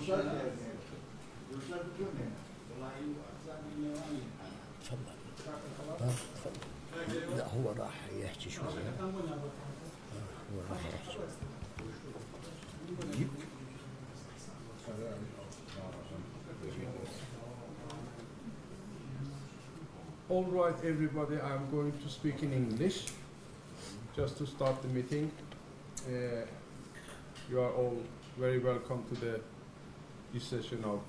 لا هو راح يحكي شوية. هو راح يحكي. All right, everybody, I'm going to speak in English just to start the meeting. You are all very welcome to this session of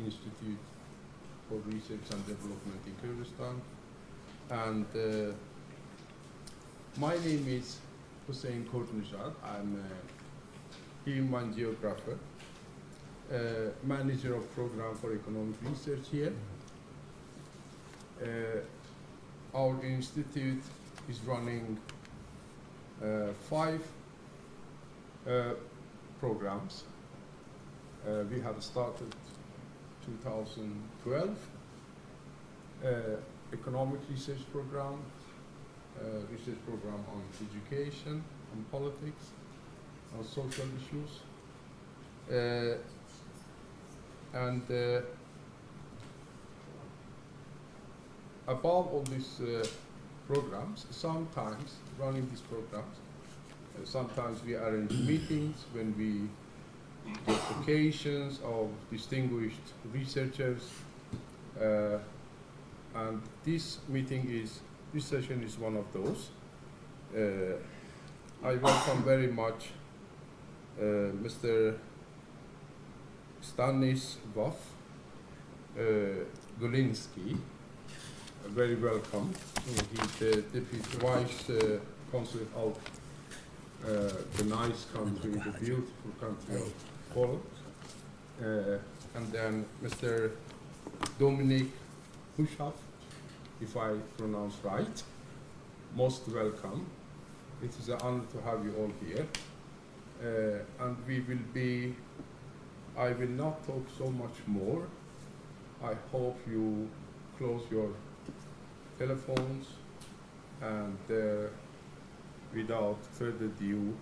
Institute for Research and Development in Kurdistan. And my name is Hussein Kortnishad. I'm a human geographer, manager of program for economic research here. Our institute is running 5 programs. We have started 2012 economic research program on education, on politics, on social issues, and above all these programs, sometimes running these programs, sometimes we arrange meetings when we get occasions of distinguished researchers, and this session is one of those. I welcome very much Mr. Stanisław Goliński. Very welcome. He's the Deputy Vice Consul of the nice country, the beautiful country of Poland. And then Mr. Dominik Huschaft, if I pronounce right. Most welcome. It is an honor to have you all here. And I will not talk so much more. I hope you close your telephones, and without further ado,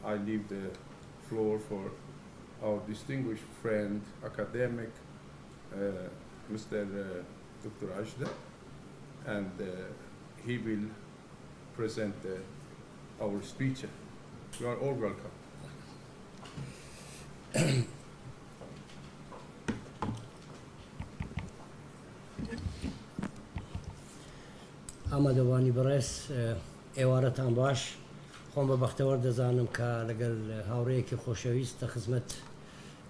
I leave the floor for our distinguished friend, academic, Mr. Dr. Ajda, and he will present our speech. You are all welcome. ئامادەوانی بەڕێز ئێوارەتان باش خۆم بە بەختەوەر دەزانم کە لەگەڵ هاوڕەیەکی خۆشەویستە خزمەت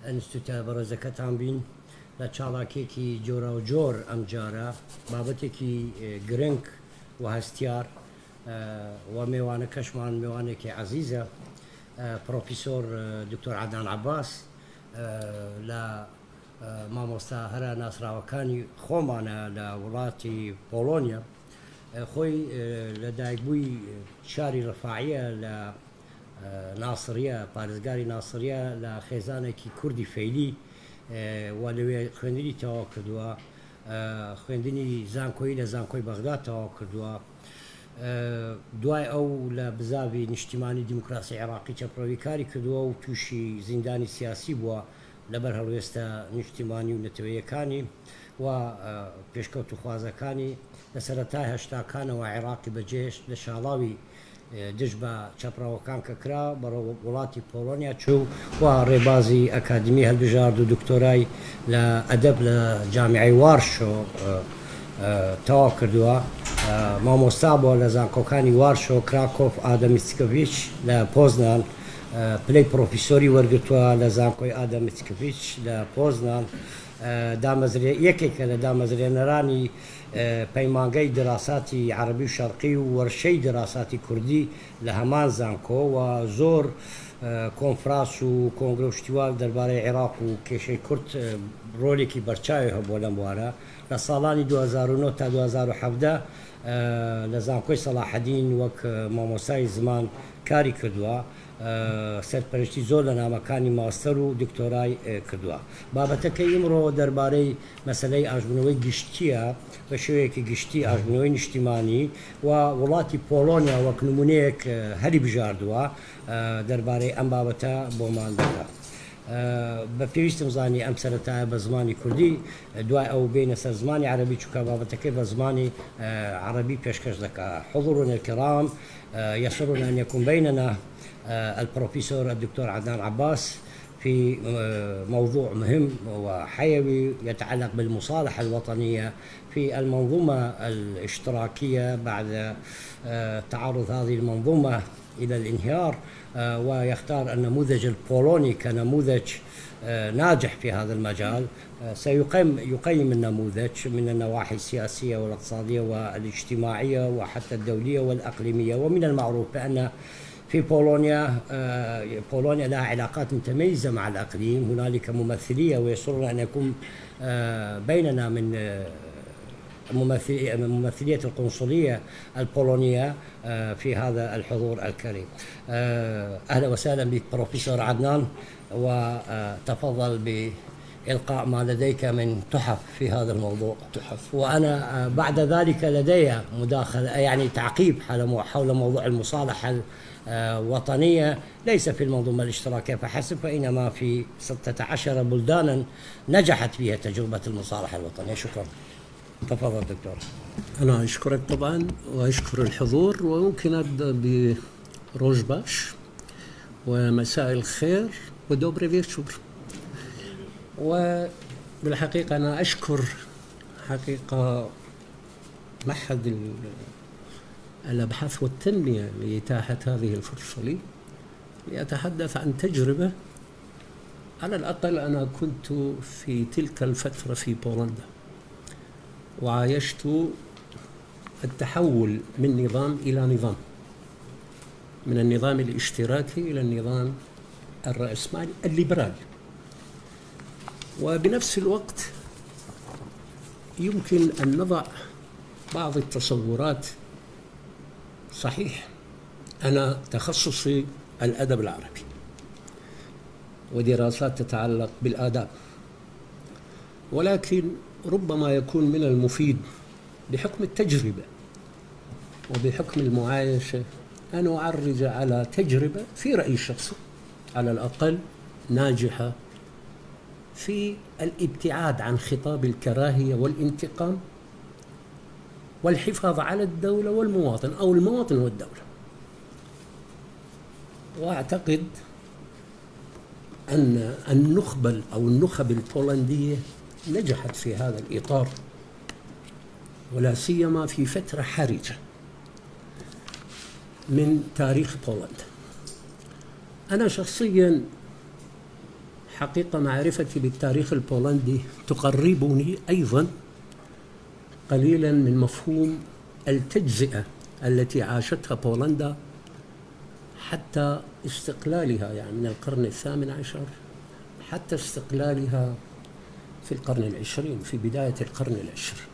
ئەنستیتوتە بەڕێزەکەتان بین لە چاڵاکێکی جۆرا و جۆر ئەم جارە بابەتێکی گرنگ و هەستیار و میوانەکەشمان میوانێکی عەزیزە پرۆفیسۆر دکتۆر عەدنان عەباس لە مامۆستا هەرە ناسراوەکانی خۆمانە لە وڵاتی پۆڵۆنیا خۆی لە دایکبووی شاری ڕەفاعیە لە ناسریە پارێزگاری ناسریە لە خێزانێکی کوردی فەیلی و لەوێ خوێندنی تەواو کردووە خوێندنی زانکۆیی لە زانکۆی بەغدا تەواو کردووە دوای ئەو لە بزاوی نیشتیمانی دیموکراسی عێراقی چەپڕەوی کاری کردووە و تووشی زیندانی سیاسی بووە لەبەر هەڵوێستە نیشتیمانی و نەتەوەیەکانی و پێشکەوت و خوازەکانی لە سەرەتای هەشتاکانەوە عێراقی بەجێش لە شاڵاوی دژ بە چەپڕەوەکان کە کرا بەڕێوە وڵاتی پۆڵۆنیا چوو و ڕێبازی ئەکادمی هەڵبژارد و دکتۆرای لە ئەدەب لە جامیعەی وارشۆ تەواو کردووە مامۆستا بووە لە زانکۆکانی وارشۆ کراکۆف ئادەمیچکەڤیچ لە پۆزنان پلەی پرۆفیسۆری وەرگرتووە لە زانکۆی ئادەمیچکەڤیچ لە پۆزنان یەکێکە لە دامەزرێنەرانی پەیمانگەی دراساتی عەرەبی و شەرقی و وەرشەی دراساتی کوردی لە هەمان زانکۆ و زۆر کۆنفراس و کۆنگرە و شتیوال دەربارەی عێراق و کێشەی کورد ڕۆلێکی بەرچاوی هەبووە لەم وارە لە ساڵانی 2009 تا 2017 لە زانکۆی سەلاحەدین وەک مامۆستای زمان کاری کردووە سەرپەرشتی زۆر لە نامەکانی ماستەر و دکتۆرای کردووە بابەتەکەی ئیمڕۆ دەربارەی مەسەلەی ئاژبوونەوەی گشتیە بە شێوەیەکی گشتی ئاژبوونەوەی نیشتیمانی و وڵاتی پۆڵۆنیا وەک نمونەیەک هەری بژاردووە دەربارەی ئەم بابەتە بۆمان دەکات بپێویستم زانی ئەم سەرەتایە بە زمانی کوردی دوای ئەو بینە سەر زمانی عربی چونکە بابەتەکەی بە زمانی عربی پێشکەش دەکات. حضورنا الكرام، يسرنا أن يكون بيننا البروفيسور الدكتور عدنان عباس في موضوع مهم وحيوي يتعلق بالمصالحة الوطنية في المنظومة الاشتراكية بعد تعرض هذه المنظومة إلى الانهيار، ويختار النموذج البولوني كنموذج ناجح في هذا المجال. سيقيم النموذج من النواحي السياسية والاقتصادية والاجتماعية وحتى الدولية والأقليمية. ومن المعروف بأن في بولونيا لها علاقات متميزة مع الأقليم، هنالك ممثلية، ويسرنا أن يكون بيننا من ممثلية القنصلية البولونية في هذا الحضور الكريم. أهلا وسهلا بك بروفيسور عدنان، وتفضل بإلقاء ما لديك من تحف في هذا الموضوع. تحف. وأنا بعد ذلك لدي مداخلة، يعني تعقيب حول موضوع المصالحة الوطنية، ليس في المنظومة الاشتراكية فحسب، فإنما في 16 بلدانا نجحت فيها تجربة المصالحة الوطنية. شكرا. تفضل دكتور. أنا أشكرك طبعا وأشكر الحضور، وممكن أبدأ بروج باش ومساء الخير ودوبري فيتشور. وبالحقيقة أنا أشكر حقيقة معهد الأبحاث والتنمية لإتاحة هذه الفرصة لي لأتحدث عن تجربة. على الأقل أنا كنت في تلك الفترة في بولندا، وعايشت التحول من نظام إلى نظام، من النظام الاشتراكي إلى النظام الرأسمالي الليبرالي. وبنفس الوقت يمكن أن نضع بعض التصورات. صحيح أنا تخصصي الأدب العربي ودراسات تتعلق بالآداب، ولكن ربما يكون من المفيد بحكم التجربة وبحكم المعايشة أن أعرج على تجربة في رأيي الشخصي على الأقل ناجحة في الابتعاد عن خطاب الكراهية والانتقام والحفاظ على الدولة والمواطن، أو المواطن والدولة. وأعتقد أن النخب البولندية نجحت في هذا الإطار، ولا سيما في فترة حرجة من تاريخ بولندا. أنا شخصياً حقيقة معرفتي بالتاريخ البولندي تقربني أيضاً قليلاً من مفهوم التجزئة التي عاشتها بولندا حتى استقلالها، يعني من القرن ال18 حتى استقلالها في القرن العشرين، في بداية القرن العشرين.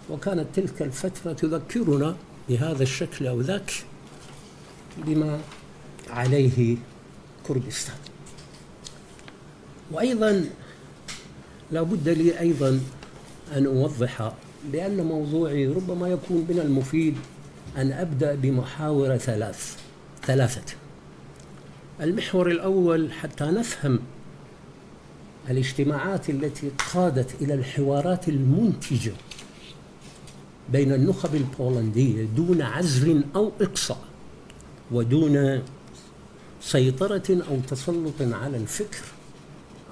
وكانت تلك الفترة تذكرنا بهذا الشكل أو ذاك بما عليه كردستان. وأيضا لا بد لي أيضا أن أوضح بأن موضوعي ربما يكون من المفيد أن أبدأ بمحاور ثلاثة. المحور الأول حتى نفهم الاجتماعات التي قادت إلى الحوارات المنتجة بين النخب البولندية دون عزل أو إقصاء ودون سيطرة أو تسلط على الفكر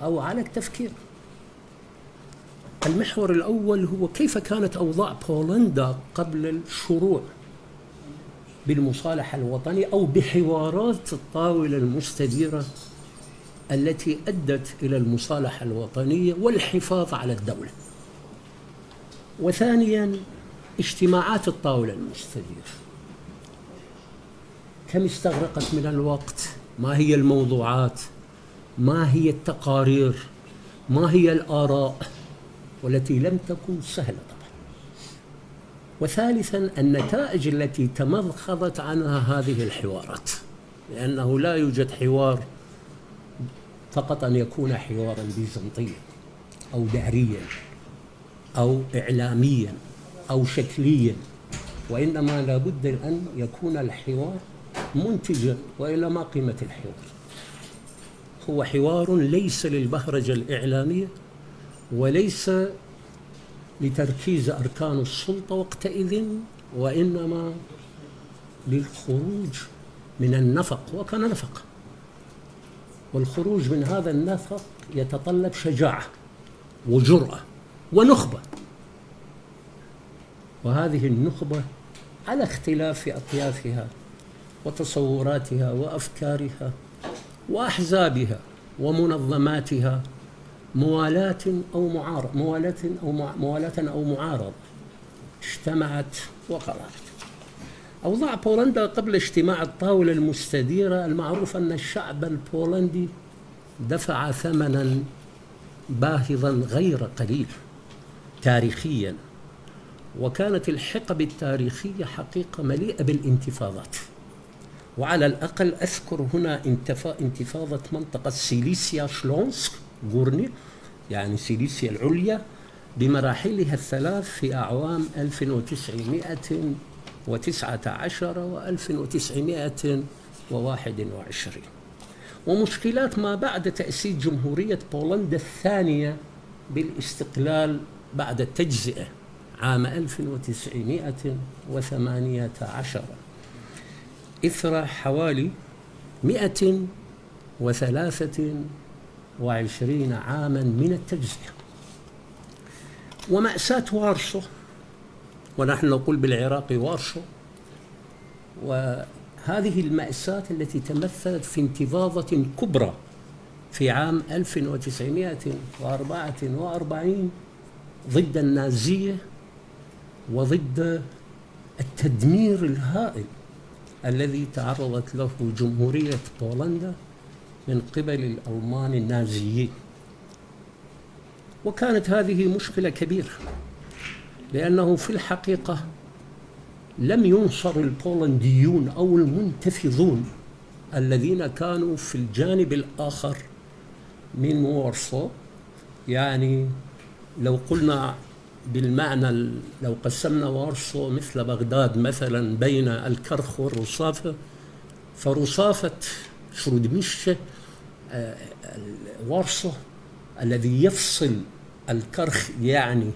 أو على التفكير. المحور الأول هو كيف كانت أوضاع بولندا قبل الشروع بالمصالحة الوطنية أو بحوارات الطاولة المستديرة التي أدت إلى المصالحة الوطنية والحفاظ على الدولة. وثانياً اجتماعات الطاولة المستديرة، كم استغرقت من الوقت، ما هي الموضوعات، ما هي التقارير، ما هي الآراء، والتي لم تكن سهلة طبعا. وثالثاً النتائج التي تمخضت عنها هذه الحوارات، لأنه لا يوجد حوار فقط أن يكون حواراً بيزنطياً أو دهرياً أو إعلامياً أو شكلياً، وإنما لا بد أن يكون الحوار منتجاً، وإلا ما قيمة الحوار. هو حوار ليس للبهرجة الإعلامية وليس لتركيز أركان السلطة وقتئذ، وإنما للخروج من النفق، وكان نفق، والخروج من هذا النفق يتطلب شجاعة وجرأة ونخبة، وهذه النخبة على اختلاف أطيافها وتصوراتها وأفكارها وأحزابها ومنظماتها موالاة أو معارضة اجتمعت وقررت. أوضاع بولندا قبل اجتماع الطاولة المستديرة، المعروف أن الشعب البولندي دفع ثمنا باهظا غير قليل تاريخيا، وكانت الحقب التاريخية حقيقة مليئة بالانتفاضات، وعلى الأقل أذكر هنا انتفاضة منطقة سيليسيا شلونسك غورني، يعني سيليسيا العليا، بمراحلها الثلاث في أعوام 1919 و 1921. ومشكلات ما بعد تأسيس جمهورية بولندا الثانية بالاستقلال بعد التجزئة عام 1918 إثر حوالي 123 عاما من التجزئة. ومأساة وارسو، ونحن نقول بالعراق وارسو، وهذه المأساة التي تمثلت في انتفاضة كبرى في عام 1944 ضد النازية وضد التدمير الهائل الذي تعرضت له جمهورية بولندا من قبل الألمان النازيين. وكانت هذه مشكلة كبيرة، لأنه في الحقيقة لم ينصر البولنديون أو المنتفضون الذين كانوا في الجانب الآخر من وارسو. يعني لو قلنا بالمعنى، لو قسمنا وارسو مثل بغداد مثلا بين الكرخ والرصافة، فرصافة شرودميشة وارسو الذي يفصل الكرخ، يعني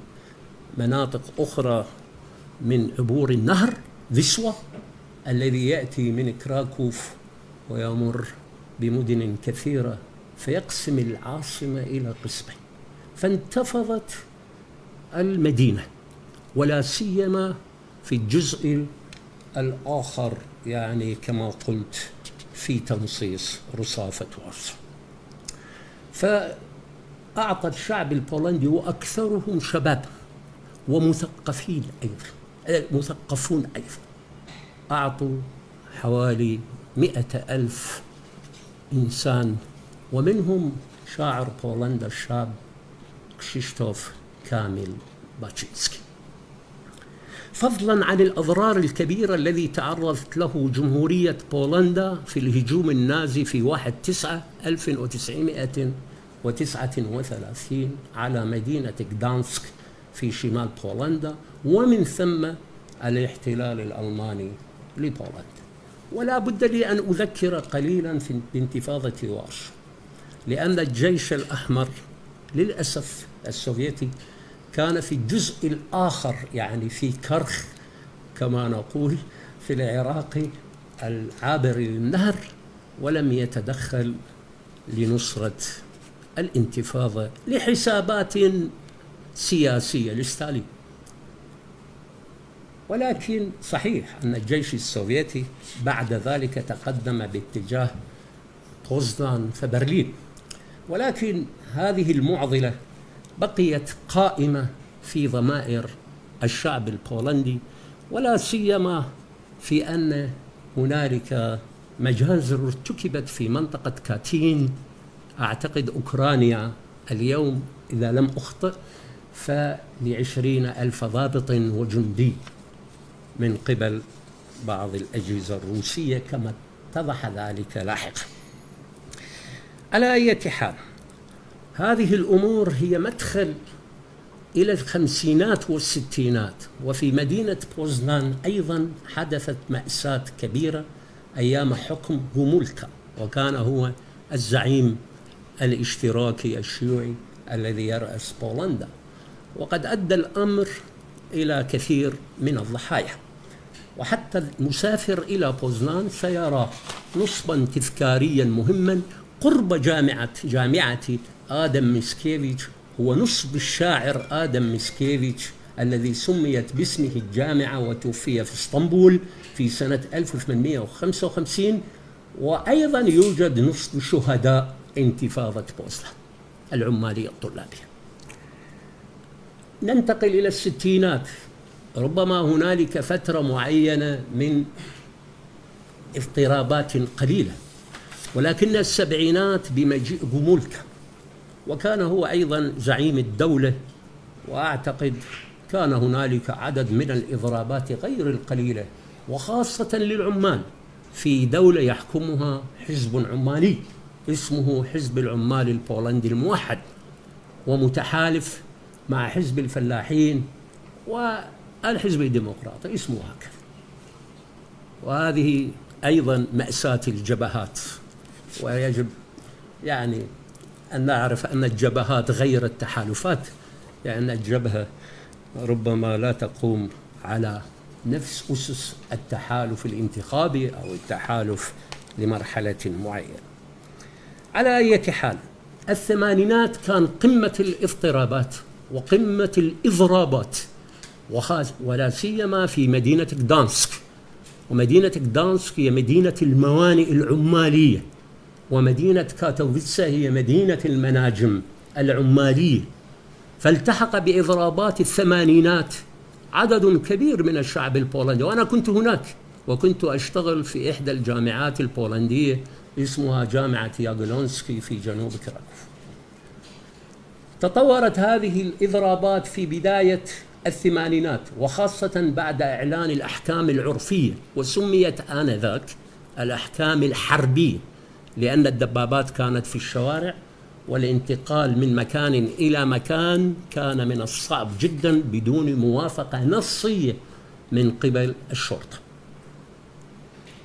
مناطق أخرى من عبور النهر فيسوا الذي يأتي من كراكوف ويمر بمدن كثيرة فيقسم العاصمة إلى قسمين. فانتفضت المدينة، ولا سيما في الجزء الآخر، يعني كما قلت في تنصيص رصافة وارسو. فأعطى الشعب البولندي، وأكثرهم شباب ومثقفين أيضا، مثقفون أيضا، أعطوا حوالي 100,000 إنسان، ومنهم شاعر بولندا الشاب كشيشتوف كامل باتشينسكي. فضلا عن الأضرار الكبيرة الذي تعرضت له جمهورية بولندا في الهجوم النازي في 1/9/1939 على مدينة غدانسك في شمال بولندا، ومن ثم الاحتلال الألماني لبولندا. ولا بد لي أن أذكر قليلا في انتفاضة وارسو، لأن الجيش الأحمر للأسف السوفيتي كان في الجزء الآخر، يعني في كرخ كما نقول في العراق العابر للنهر، ولم يتدخل لنصرة الانتفاضة لحسابات سياسية لستالين. ولكن صحيح أن الجيش السوفيتي بعد ذلك تقدم باتجاه بوزدان فبرلين، ولكن هذه المعضلة بقيت قائمة في ضمائر الشعب البولندي، ولا سيما في أن هنالك مجازر ارتكبت في منطقة كاتين، أعتقد أوكرانيا اليوم إذا لم أخطئ، ف20,000 ضابط وجندي من قبل بعض الأجهزة الروسية، كما اتضح ذلك لاحقا. على أي حال، هذه الأمور هي مدخل إلى الخمسينات والستينات. وفي مدينة بوزنان أيضا حدثت مأساة كبيرة أيام حكم غومولكا، وكان هو الزعيم الاشتراكي الشيوعي الذي يرأس بولندا، وقد أدى الأمر إلى كثير من الضحايا. وحتى المسافر إلى بوزنان سيرى نصبا تذكاريا مهما قرب جامعة آدم ميسكيفيتش، هو نصب الشاعر آدم ميسكيفيتش الذي سميت باسمه الجامعة وتوفي في اسطنبول في سنة 1855. وأيضا يوجد نصب شهداء انتفاضة بوزنان العمالية الطلابية. ننتقل إلى الستينات. ربما هنالك فترة معينة من اضطرابات قليلة، ولكن السبعينات بمجيء جومولكا، وكان هو أيضا زعيم الدولة، وأعتقد كان هنالك عدد من الإضرابات غير القليلة، وخاصة للعمال في دولة يحكمها حزب عمالي اسمه حزب العمال البولندي الموحد، ومتحالف مع حزب الفلاحين والحزب الديمقراطي اسمه هكذا. وهذه أيضا مأساة الجبهات، ويجب يعني أن نعرف أن الجبهات غير التحالفات، لأن الجبهة ربما لا تقوم على نفس أسس التحالف الانتخابي أو التحالف لمرحلة معينة. على أي حال، الثمانينات كان قمة الاضطرابات وقمة الإضرابات، ولا سيما في مدينة غدانسك. ومدينة غدانسك هي مدينة الموانئ العمالية، ومدينة كاتوفيتسا هي مدينة المناجم العمالية. فالتحق بإضرابات الثمانينات عدد كبير من الشعب البولندي، وأنا كنت هناك وكنت أشتغل في إحدى الجامعات البولندية اسمها جامعة ياجلونسكي في جنوب كراكوف. تطورت هذه الإضرابات في بداية الثمانينات، وخاصة بعد إعلان الأحكام العرفية، وسميت آنذاك الأحكام الحربية، لأن الدبابات كانت في الشوارع، والانتقال من مكان إلى مكان كان من الصعب جدا بدون موافقة نصية من قبل الشرطة.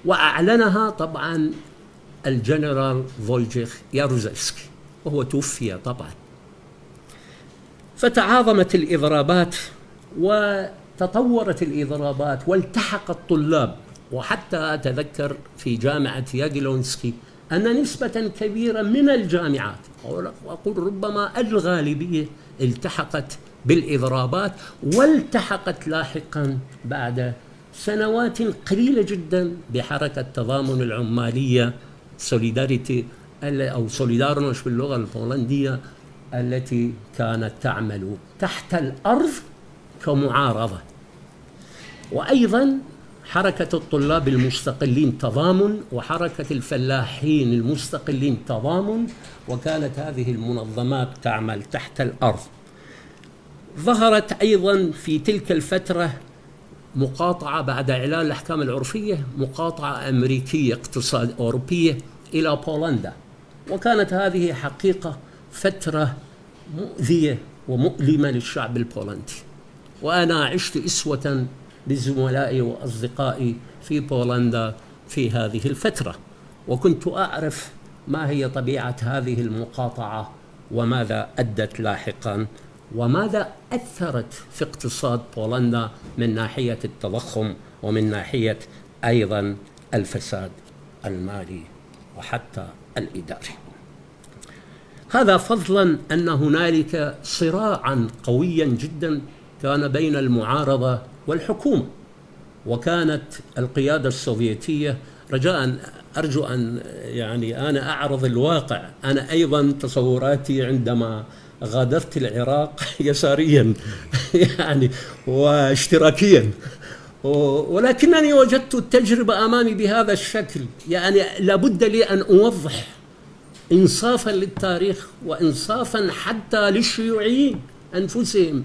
وأعلنها طبعا الجنرال فويتشيخ ياروزلسكي، وهو توفي طبعا. فتعاظمت الإضرابات وتطورت الإضرابات، والتحق الطلاب. وحتى أتذكر في جامعة ياجلونسكي أن نسبة كبيرة من الجامعات، وأقول ربما الغالبية، التحقت بالإضرابات، والتحقت لاحقا بعد سنوات قليلة جدا بحركة تضامن العمالية سوليداريتي أو سوليدارنوش باللغة البولندية، التي كانت تعمل تحت الأرض كمعارضة. وأيضا حركة الطلاب المستقلين تضامن، وحركة الفلاحين المستقلين تضامن، وكانت هذه المنظمات تعمل تحت الأرض. ظهرت أيضا في تلك الفترة مقاطعة بعد إعلان الأحكام العرفية، مقاطعة أمريكية اقتصاد أوروبية إلى بولندا، وكانت هذه حقيقة فترة مؤذية ومؤلمة للشعب البولندي. وأنا عشت أسوة بزملائي وأصدقائي في بولندا في هذه الفترة، وكنت أعرف ما هي طبيعة هذه المقاطعة وماذا أدت لاحقا، وماذا أثرت في اقتصاد بولندا من ناحية التضخم، ومن ناحية أيضا الفساد المالي وحتى الإداري. هذا فضلا أن هنالك صراعا قويا جدا كان بين المعارضة والحكومة، وكانت القيادة السوفيتية أرجو أن يعني أنا أعرض الواقع. أنا أيضا تصوراتي عندما غادرت العراق يساريا يعني واشتراكيا، ولكنني وجدت التجربة أمامي بهذا الشكل. يعني لابد لي أن أوضح إنصافا للتاريخ، وإنصافا حتى للشيوعيين أنفسهم،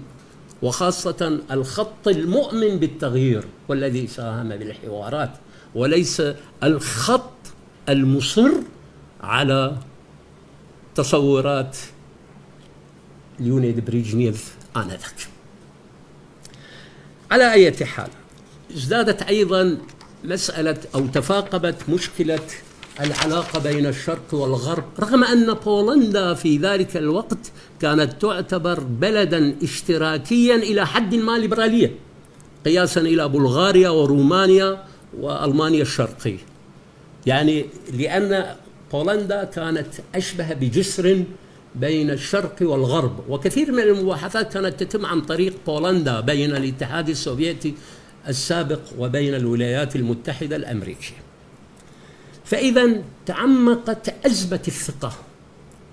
وخاصة الخط المؤمن بالتغيير والذي ساهم بالحوارات، وليس الخط المصر على تصورات ليونيد بريجنيف آنذاك. على أي حال، ازدادت أيضا مسألة أو تفاقمت مشكلة العلاقة بين الشرق والغرب، رغم أن بولندا في ذلك الوقت كانت تعتبر بلدا اشتراكيا إلى حد ما ليبراليا قياسا إلى بلغاريا ورومانيا وألمانيا الشرقية، يعني لأن بولندا كانت أشبه بجسر بين الشرق والغرب، وكثير من المباحثات كانت تتم عن طريق بولندا بين الاتحاد السوفيتي السابق وبين الولايات المتحدة الأمريكية. فإذا تعمقت أزمة الثقة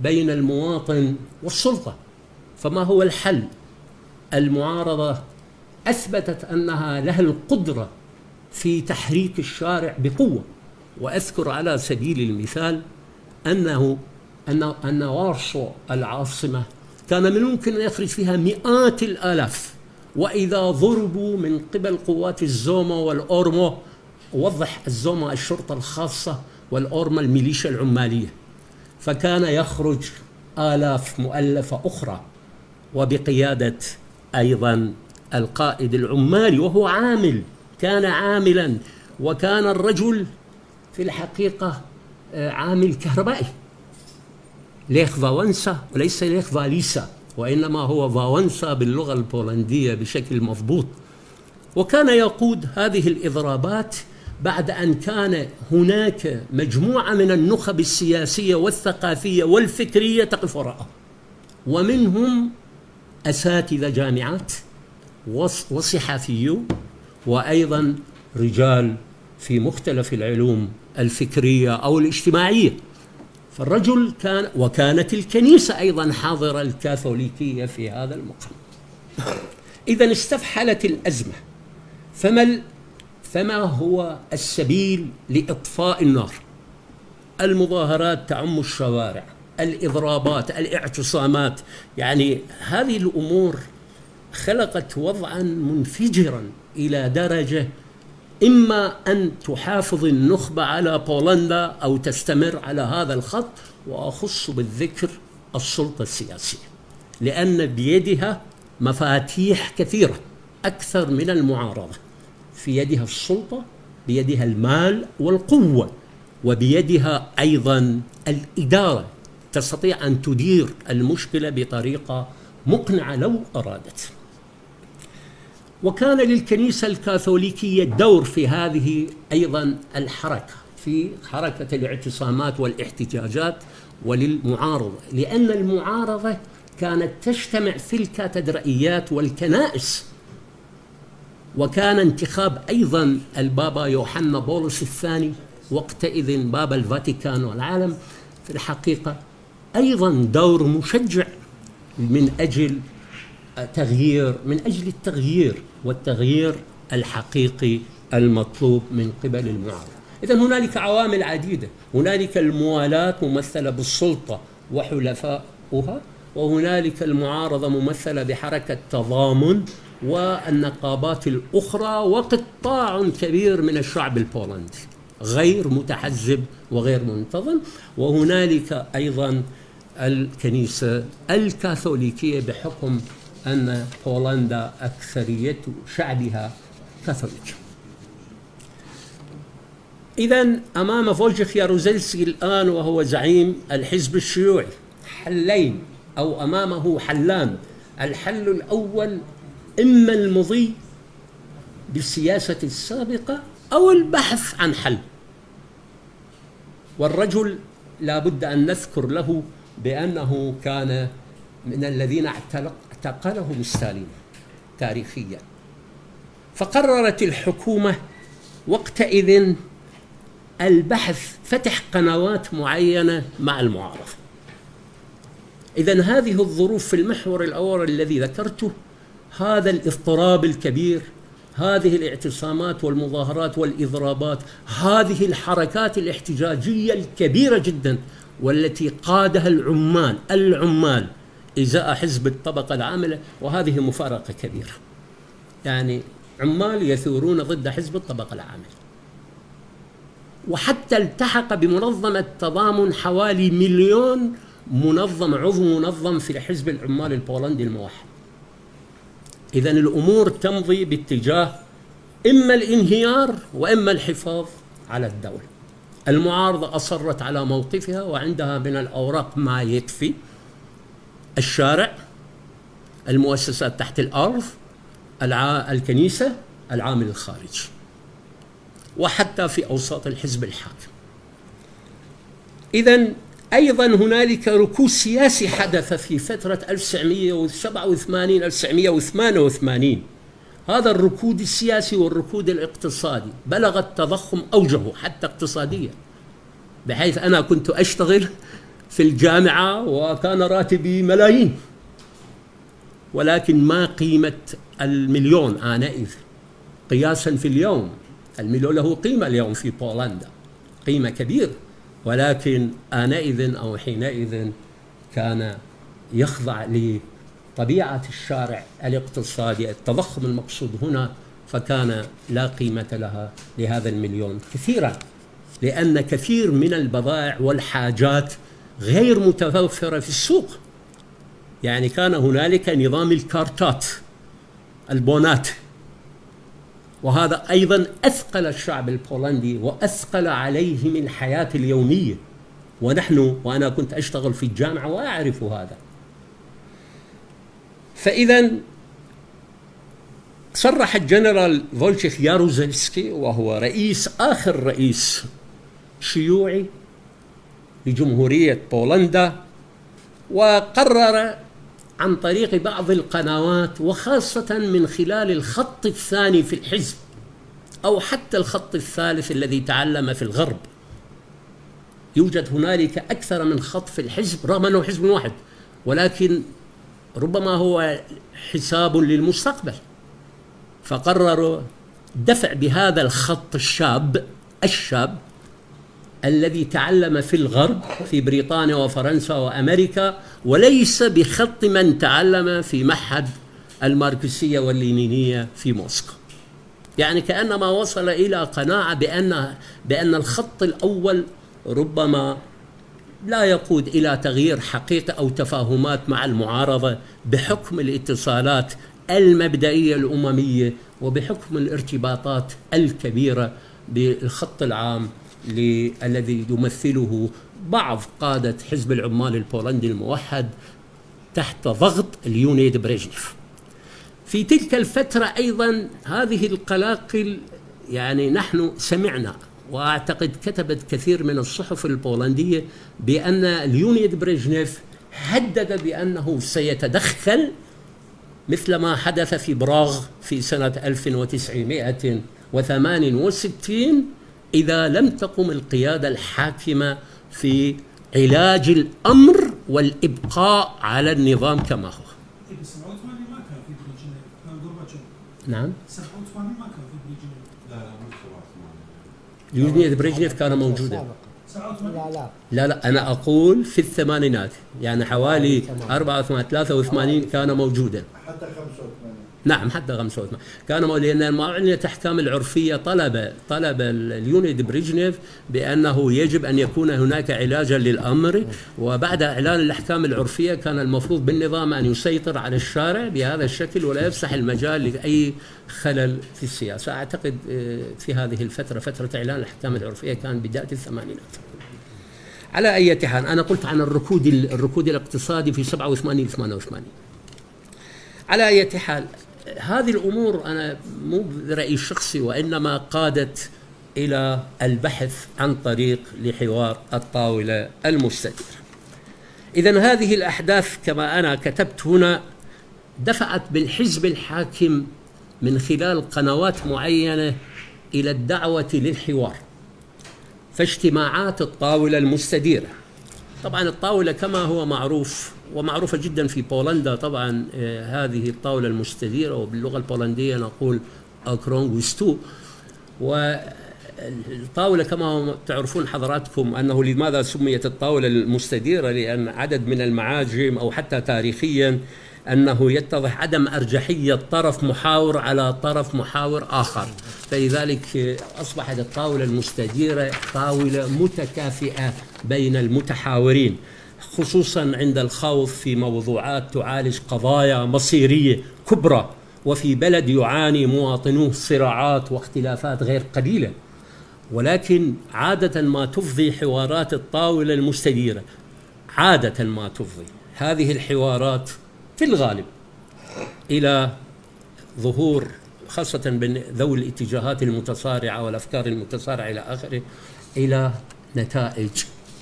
بين المواطن والسلطة، فما هو الحل؟ المعارضة أثبتت أنها لها القدرة في تحريك الشارع بقوة، وأذكر على سبيل المثال أن وارسو العاصمة كان من الممكن أن يخرج فيها مئات الآلاف، وإذا ضربوا من قبل قوات الزوما والأورمو، وضح الزوما الشرطة الخاصة والأورما الميليشيا العمالية، فكان يخرج آلاف مؤلفة أخرى وبقيادة أيضا القائد العمالي، وهو كان عاملا، وكان الرجل في الحقيقة عامل كهربائي، ليخ فاونسا وليس ليخ فاليسا، وإنما هو فاونسا باللغة البولندية بشكل مضبوط. وكان يقود هذه الإضرابات بعد أن كان هناك مجموعة من النخب السياسية والثقافية والفكرية تقف وراءه، ومنهم أساتذة جامعات وصحفيون وأيضا رجال في مختلف العلوم الفكرية أو الاجتماعية. فالرجل وكانت الكنيسة أيضا حاضرة الكاثوليكية في هذا المقام. إذن استفحلت الأزمة، فما هو السبيل لإطفاء النار؟ المظاهرات تعم الشوارع، الإضرابات، الاعتصامات، يعني هذه الأمور خلقت وضعا منفجرا إلى درجة إما أن تحافظ النخبة على بولندا أو تستمر على هذا الخط، وأخص بالذكر السلطة السياسية، لأن بيدها مفاتيح كثيرة أكثر من المعارضة. في يدها السلطة، بيدها المال والقوة، وبيدها أيضا الإدارة، تستطيع أن تدير المشكلة بطريقة مقنعة لو أرادت. وكان للكنيسة الكاثوليكية دور في هذه أيضا الحركة، في حركة الاعتصامات والاحتجاجات وللمعارضة، لأن المعارضة كانت تجتمع في الكاتدرائيات والكنائس. وكان انتخاب أيضا البابا يوحنا بولس الثاني وقتئذ بابا الفاتيكان والعالم في الحقيقة أيضا دور مشجع من أجل التغيير والتغيير الحقيقي المطلوب من قبل المعارضة. إذن هنالك عوامل عديدة، هنالك الموالاة ممثلة بالسلطة وحلفاؤها، وهنالك المعارضة ممثلة بحركة تضامن والنقابات الأخرى، وقطاع كبير من الشعب البولندي غير متحزب وغير منتظم، وهنالك أيضا الكنيسة الكاثوليكية بحكم أن بولندا أكثرية شعبها كاثوليك. إذن أمام فويتشيخ ياروزيلسكي الآن وهو زعيم الحزب الشيوعي حلين، أو أمامه حلان. الحل الأول إما المضي بالسياسة السابقة أو البحث عن حل. والرجل لا بد أن نذكر له بأنه كان من الذين اعتقلهم ستالين تاريخيا. فقررت الحكومة وقتئذ البحث، فتح قنوات معينة مع المعارضة. إذن هذه الظروف في المحور الأول الذي ذكرته، هذا الاضطراب الكبير، هذه الاعتصامات والمظاهرات والإضرابات، هذه الحركات الاحتجاجية الكبيرة جدا والتي قادها العمال إزاء حزب الطبقة العاملة، وهذه مفارقة كبيرة، يعني عمال يثورون ضد حزب الطبقة العاملة. وحتى التحق بمنظمة تضامن حوالي 1,000,000 عضو منظم في حزب العمال البولندي الموحد. إذن الأمور تمضي باتجاه إما الانهيار وإما الحفاظ على الدولة. المعارضة أصرت على موقفها وعندها من الأوراق ما يكفي: الشارع، المؤسسات تحت الأرض، الكنيسة، العامل الخارجي، وحتى في أوساط الحزب الحاكم. إذن أيضا هنالك ركود سياسي حدث في فترة 1987-1988. هذا الركود السياسي والركود الاقتصادي بلغ التضخم أوجه حتى اقتصاديا، بحيث أنا كنت أشتغل في الجامعة وكان راتبي ملايين، ولكن ما قيمة المليون آنئذ قياسا في اليوم. المليون له قيمة اليوم في بولندا، قيمة كبيرة، ولكن آنئذ أو حينئذ كان يخضع لطبيعة الشارع الاقتصادي، التضخم المقصود هنا، فكان لا قيمة لها لهذا المليون كثيرا، لأن كثير من البضائع والحاجات غير متوفرة في السوق. يعني كان هنالك نظام الكارتات، البونات، وهذا أيضا أثقل الشعب البولندي وأثقل عليهم الحياة اليومية، وأنا كنت أشتغل في الجامعة وأعرف هذا. فإذا صرح الجنرال فولتشيخ ياروزلسكي، وهو آخر رئيس شيوعي لجمهورية بولندا، وقرر عن طريق بعض القنوات وخاصة من خلال الخط الثاني في الحزب أو حتى الخط الثالث الذي تعلم في الغرب. يوجد هنالك أكثر من خط في الحزب رغم أنه حزب واحد، ولكن ربما هو حساب للمستقبل. فقرروا دفع بهذا الخط الشاب الذي تعلم في الغرب في بريطانيا وفرنسا وأمريكا، وليس بخط من تعلم في معهد الماركسية واللينينية في موسكو. يعني كأنما وصل إلى قناعة بأن الخط الأول ربما لا يقود إلى تغيير حقيقة أو تفاهمات مع المعارضة بحكم الاتصالات المبدئية الأممية وبحكم الارتباطات الكبيرة بالخط العام الذي يمثله بعض قادة حزب العمال البولندي الموحد تحت ضغط ليونيد بريجنيف. في تلك الفترة أيضا هذه القلاقل، يعني نحن سمعنا وأعتقد كتبت كثير من الصحف البولندية بأن ليونيد بريجنيف هدد بأنه سيتدخل مثل ما حدث في براغ في سنة 1968 إذا لم تقم القيادة الحاكمة في علاج الأمر والإبقاء على النظام كما هو. نعم. يونيد بريجنيف كان موجودا. لا أنا أقول في الثمانينات، يعني حوالي 83 كان موجودا. حتى 85. نعم حتى 85 كان لأن المعلنة الأحكام العرفية طلب اليونيد بريجنيف بأنه يجب أن يكون هناك علاجا للأمر، وبعد إعلان الأحكام العرفية كان المفروض بالنظام أن يسيطر على الشارع بهذا الشكل ولا يفسح المجال لأي خلل في السياسة. أعتقد في هذه الفترة، فترة إعلان الأحكام العرفية، كان بداية الثمانينات. على أي حال أنا قلت عن الركود الاقتصادي في 87-88. على أي حال هذه الأمور أنا مو برأيي الشخصي، وإنما قادت إلى البحث عن طريق لحوار الطاولة المستديرة. إذن هذه الأحداث كما أنا كتبت هنا دفعت بالحزب الحاكم من خلال قنوات معينة إلى الدعوة للحوار. فاجتماعات الطاولة المستديرة، طبعا الطاولة كما هو معروف ومعروفة جدا في بولندا، طبعا هذه الطاولة المستديرة وباللغة البولندية نقول أكرونغوستو. والطاولة كما تعرفون حضراتكم أنه لماذا سميت الطاولة المستديرة، لأن عدد من المعاجم أو حتى تاريخيا أنه يتضح عدم أرجحية طرف محاور على طرف محاور آخر، فلذلك أصبحت الطاولة المستديرة طاولة متكافئة بين المتحاورين، خصوصا عند الخوض في موضوعات تعالج قضايا مصيرية كبرى وفي بلد يعاني مواطنوه صراعات واختلافات غير قليلة. ولكن عادة ما تفضي حوارات الطاولة المستديرة، عادة ما تفضي هذه الحوارات في الغالب إلى ظهور، خاصة بين ذوي الاتجاهات المتصارعة والأفكار المتصارعة إلى آخره، إلى نتائج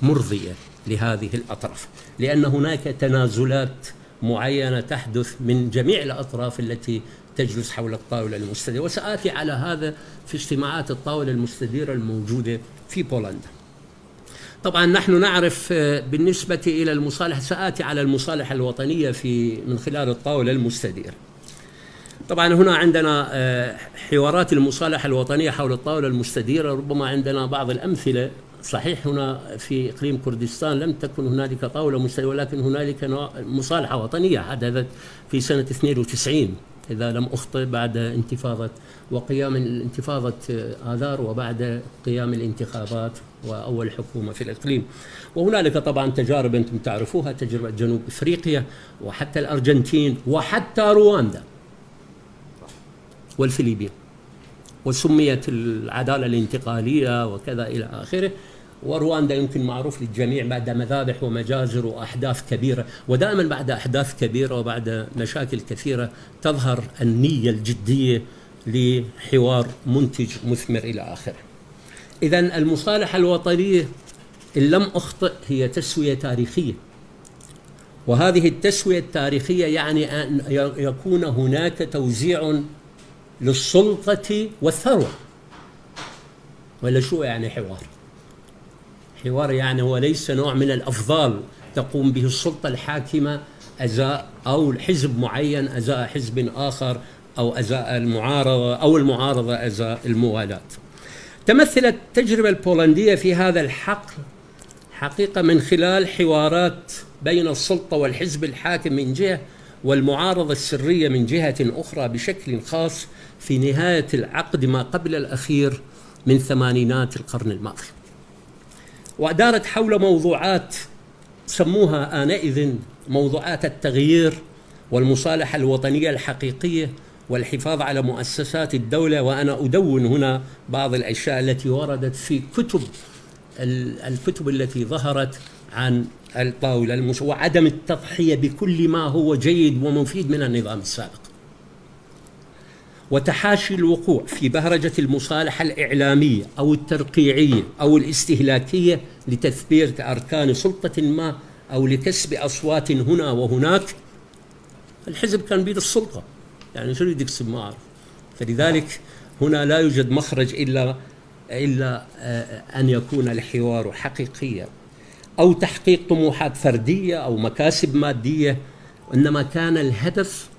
مرضية لهذه الأطراف، لأن هناك تنازلات معينة تحدث من جميع الأطراف التي تجلس حول الطاولة المستديرة، وسآتي على هذا في اجتماعات الطاولة المستديرة الموجودة في بولندا. طبعا نحن نعرف بالنسبة إلى المصالحة، سآتي على المصالحة الوطنية من خلال الطاولة المستديرة. طبعا هنا عندنا حوارات المصالحة الوطنية حول الطاولة المستديرة، ربما عندنا بعض الأمثلة. صحيح هنا في إقليم كردستان لم تكن هنالك طاولة مستديرة، ولكن هنالك مصالحة وطنية حدثت في سنة 92 إذا لم أخطئ، بعد انتفاضة وقيام الانتفاضة آذار وبعد قيام الانتخابات وأول حكومة في الإقليم. وهنالك طبعا تجارب أنتم تعرفوها، تجربة جنوب إفريقيا وحتى الأرجنتين وحتى رواندا والفلبين، وسميت العدالة الانتقالية وكذا إلى آخره. ورواندا يمكن معروف للجميع بعد مذابح ومجازر وأحداث كبيرة، ودائما بعد أحداث كبيرة وبعد مشاكل كثيرة تظهر النية الجدية لحوار منتج مثمر إلى آخره. إذن المصالحة الوطنية إن لم أخطئ هي تسوية تاريخية، وهذه التسوية التاريخية يعني أن يكون هناك توزيع للسلطة والثروة. ولا شو يعني حوار؟ حوار يعني هو ليس نوع من الأفضال تقوم به السلطة الحاكمة أزاء أو حزب معين أزاء حزب آخر، أو أزاء المعارضة أو المعارضة أزاء الموالاة. تمثلت التجربة البولندية في هذا الحقل حقيقة من خلال حوارات بين السلطة والحزب الحاكم من جهة، والمعارضة السرية من جهة أخرى، بشكل خاص في نهاية العقد ما قبل الأخير من ثمانينات القرن الماضي. وأدارت حول موضوعات سموها آنئذ موضوعات التغيير والمصالحة الوطنية الحقيقية والحفاظ على مؤسسات الدولة. وأنا أدون هنا بعض الأشياء التي وردت في الكتب التي ظهرت عن الطاولة وعدم التضحية بكل ما هو جيد ومفيد من النظام السابق، وتحاشي الوقوع في بهرجة المصالحة الإعلامية أو الترقيعية أو الاستهلاكية لتثبيت أركان سلطة ما أو لكسب أصوات هنا وهناك. الحزب كان بيد السلطة، يعني شو يريد يكسب؟ ما أعرف. فلذلك هنا لا يوجد مخرج إلا أن يكون الحوار حقيقيا، أو تحقيق طموحات فردية أو مكاسب مادية، إنما كان الهدف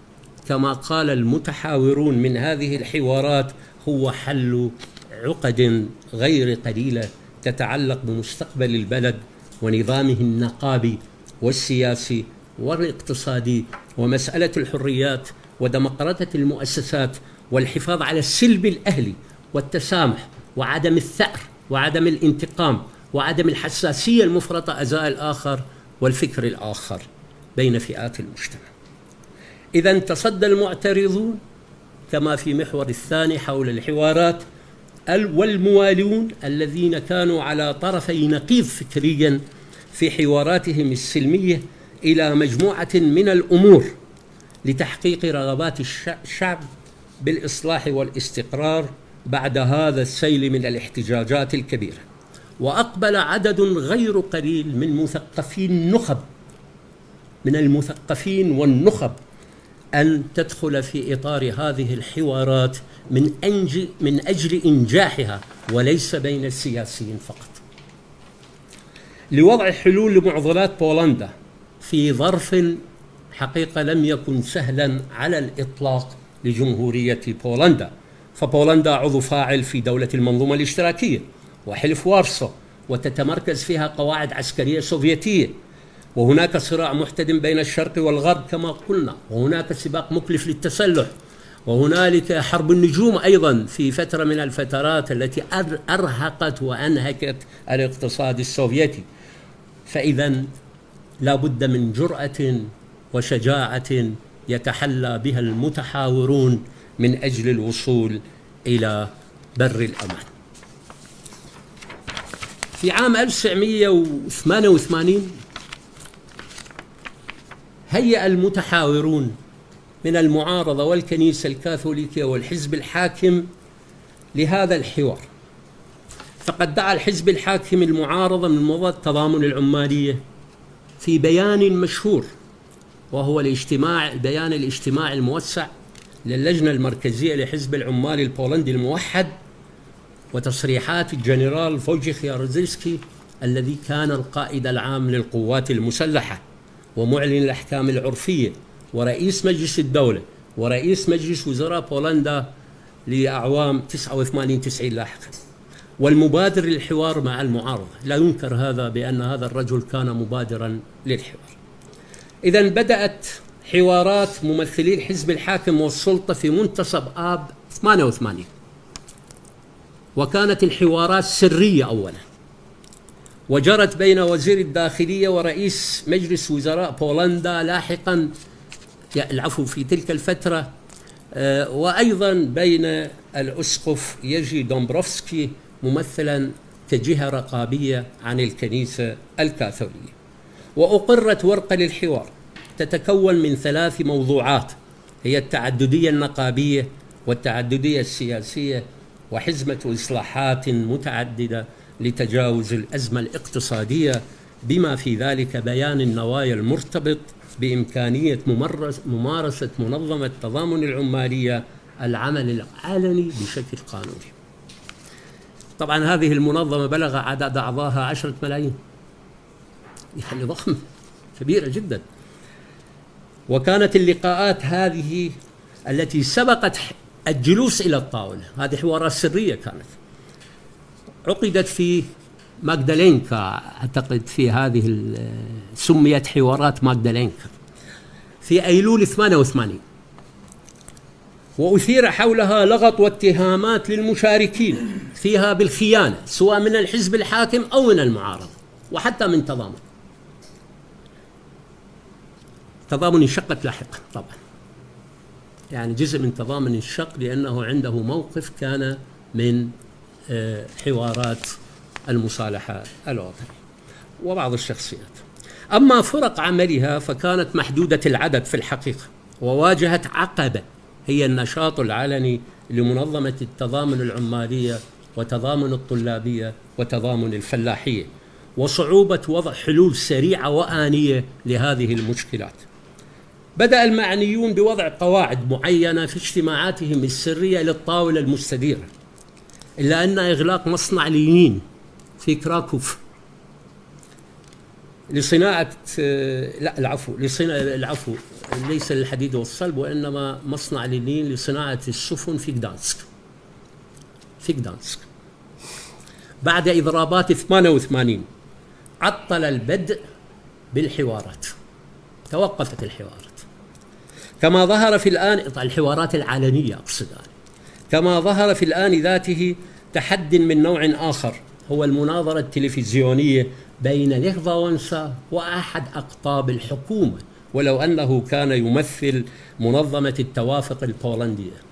كما قال المتحاورون من هذه الحوارات هو حل عقد غير قليلة تتعلق بمستقبل البلد ونظامه النقابي والسياسي والاقتصادي، ومسألة الحريات وديمقراطية المؤسسات، والحفاظ على السلب الأهلي والتسامح وعدم الثأر وعدم الانتقام وعدم الحساسية المفرطة أزاء الآخر والفكر الآخر بين فئات المجتمع. إذن تصدى المعترضون كما في محور الثاني حول الحوارات والموالون الذين كانوا على طرفي نقيض فكريا في حواراتهم السلمية إلى مجموعة من الأمور لتحقيق رغبات الشعب بالإصلاح والاستقرار بعد هذا السيل من الاحتجاجات الكبيرة. وأقبل عدد غير قليل من المثقفين والنخب أن تدخل في إطار هذه الحوارات من أجل إنجاحها، وليس بين السياسيين فقط، لوضع حلول لمعضلات بولندا في ظرف حقيقة لم يكن سهلا على الإطلاق لجمهورية بولندا. فبولندا عضو فاعل في دولة المنظومة الاشتراكية وحلف وارسو، وتتمركز فيها قواعد عسكرية سوفيتية، وهناك صراع محتدم بين الشرق والغرب كما قلنا، وهناك سباق مكلف للتسلح، وهنالك حرب النجوم أيضا في فترة من الفترات التي أرهقت وأنهكت الاقتصاد السوفيتي. فإذا لا بد من جرأة وشجاعة يتحلى بها المتحاورون من أجل الوصول إلى بر الأمان. في عام 1988 هيأ المتحاورون من المعارضة والكنيسة الكاثوليكية والحزب الحاكم لهذا الحوار، فقد دعا الحزب الحاكم المعارضة من منظمة التضامن العمالية في بيان مشهور، وهو البيان الاجتماعي الموسع للجنة المركزية لحزب العمال البولندي الموحد، وتصريحات الجنرال فويتشيخ يارزيسكي الذي كان القائد العام للقوات المسلحة ومعلن الأحكام العرفية ورئيس مجلس الدولة ورئيس مجلس وزراء بولندا لأعوام 89-90 لاحقا، والمبادر للحوار مع المعارضة. لا ينكر هذا بأن هذا الرجل كان مبادرا للحوار. إذن بدأت حوارات ممثلي الحزب الحاكم والسلطة في منتصف آب 88، وكانت الحوارات سرية أولا، وجرت بين وزير الداخلية ورئيس مجلس وزراء بولندا لاحقا، في تلك الفترة، وأيضا بين الأسقف يجي دومبروفسكي ممثلا كجهة رقابية عن الكنيسة الكاثولية. وأقرت ورقة للحوار تتكون من 3 موضوعات، هي التعددية النقابية والتعددية السياسية وحزمة إصلاحات متعددة لتجاوز الأزمة الاقتصادية، بما في ذلك بيان النوايا المرتبط بإمكانية ممارسة منظمة التضامن العمالية العمل العلني بشكل قانوني. طبعا هذه المنظمة بلغ عدد أعضائها 10 ملايين، يعني ضخمة كبيرة جدا. وكانت اللقاءات هذه التي سبقت الجلوس إلى الطاولة، هذه حوارات سرية كانت، عقدت في ماغدالينكا، أعتقد في هذه سميت حوارات ماغدالينكا في أيلول 88، وأثير حولها لغط واتهامات للمشاركين فيها بالخيانة، سواء من الحزب الحاكم أو من المعارضة وحتى من تضامن انشقت لاحقا طبعا، يعني جزء من تضامن انشق لأنه عنده موقف كان من حوارات المصالحة الوطنية وبعض الشخصيات. أما فرق عملها فكانت محدودة العدد في الحقيقة، وواجهت عقبة هي النشاط العلني لمنظمة التضامن العمالية وتضامن الطلابية وتضامن الفلاحية، وصعوبة وضع حلول سريعة وآنية لهذه المشكلات. بدأ المعنيون بوضع قواعد معينة في اجتماعاتهم السرية للطاولة المستديرة، إلا أن إغلاق مصنع لينين في كراكوف لصناعة ليس للحديد والصلب، وإنما مصنع لينين لصناعة السفن في غدانسك. بعد إضرابات 88 عطل البدء بالحوارات، توقفت الحوارات، كما ظهر في الآن الحوارات العلنية أقصد، كما ظهر في الآن ذاته تحد من نوع آخر، هو المناظرة التلفزيونية بين ليخ والنسا وأحد أقطاب الحكومة، ولو أنه كان يمثل منظمة التوافق البولندية،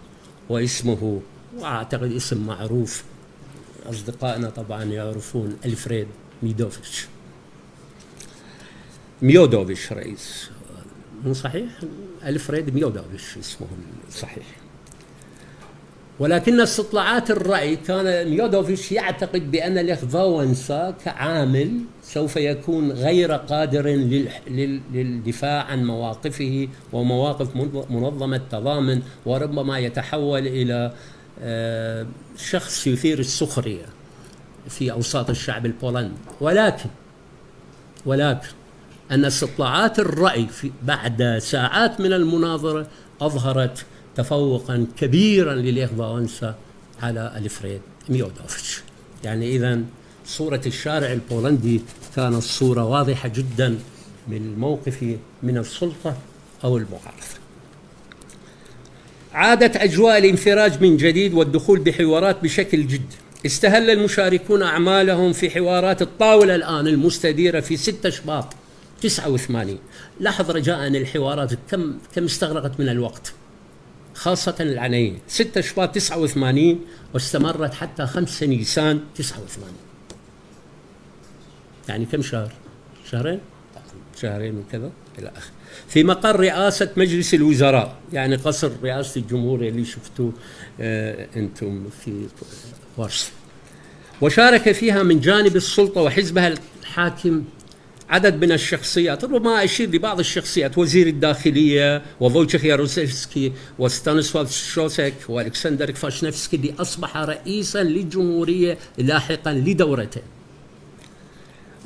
واسمه وأعتقد اسم معروف، أصدقائنا طبعا يعرفون، ألفريد ميودوفيتش رئيس، مو صحيح؟ ألفريد ميودوفيتش اسمه الصحيح. ولكن استطلاعات الرأي كان ميودوفيتش يعتقد بأن ليخ والنسا كعامل سوف يكون غير قادر للدفاع عن مواقفه ومواقف منظمة التضامن، وربما يتحول إلى شخص يثير السخرية في أوساط الشعب البولندي. ولكن أن استطلاعات الرأي بعد ساعات من المناظرة أظهرت تفوقا كبيرا لليخ والنسا على ألفريد ميودوفيتش. يعني إذن صورة الشارع البولندي كانت صورة واضحة جدا من الموقف من السلطة أو المعارضة. عادت أجواء الانفراج من جديد والدخول بحوارات بشكل جدي. استهل المشاركون أعمالهم في حوارات الطاولة الآن المستديرة في 6 شباط 89. لاحظ رجاء الحوارات كم استغرقت من الوقت، خاصة العناية. 6 شباط 89 واستمرت حتى 5 نيسان 89. يعني كم شهر؟ شهرين وكذا إلى آخره، في مقر رئاسة مجلس الوزراء، يعني قصر رئاسة الجمهورية اللي شفتوه أنتم في وارسا. وشارك فيها من جانب السلطة وحزبها الحاكم عدد من الشخصيات، ربما أشير لبعض الشخصيات: وزير الداخلية وفويتشيخ ياروسلفسكي وستانيسلاف شوسك والكسندر كفاشنفسكي، اللي أصبح رئيسا للجمهورية لاحقا لدورتين.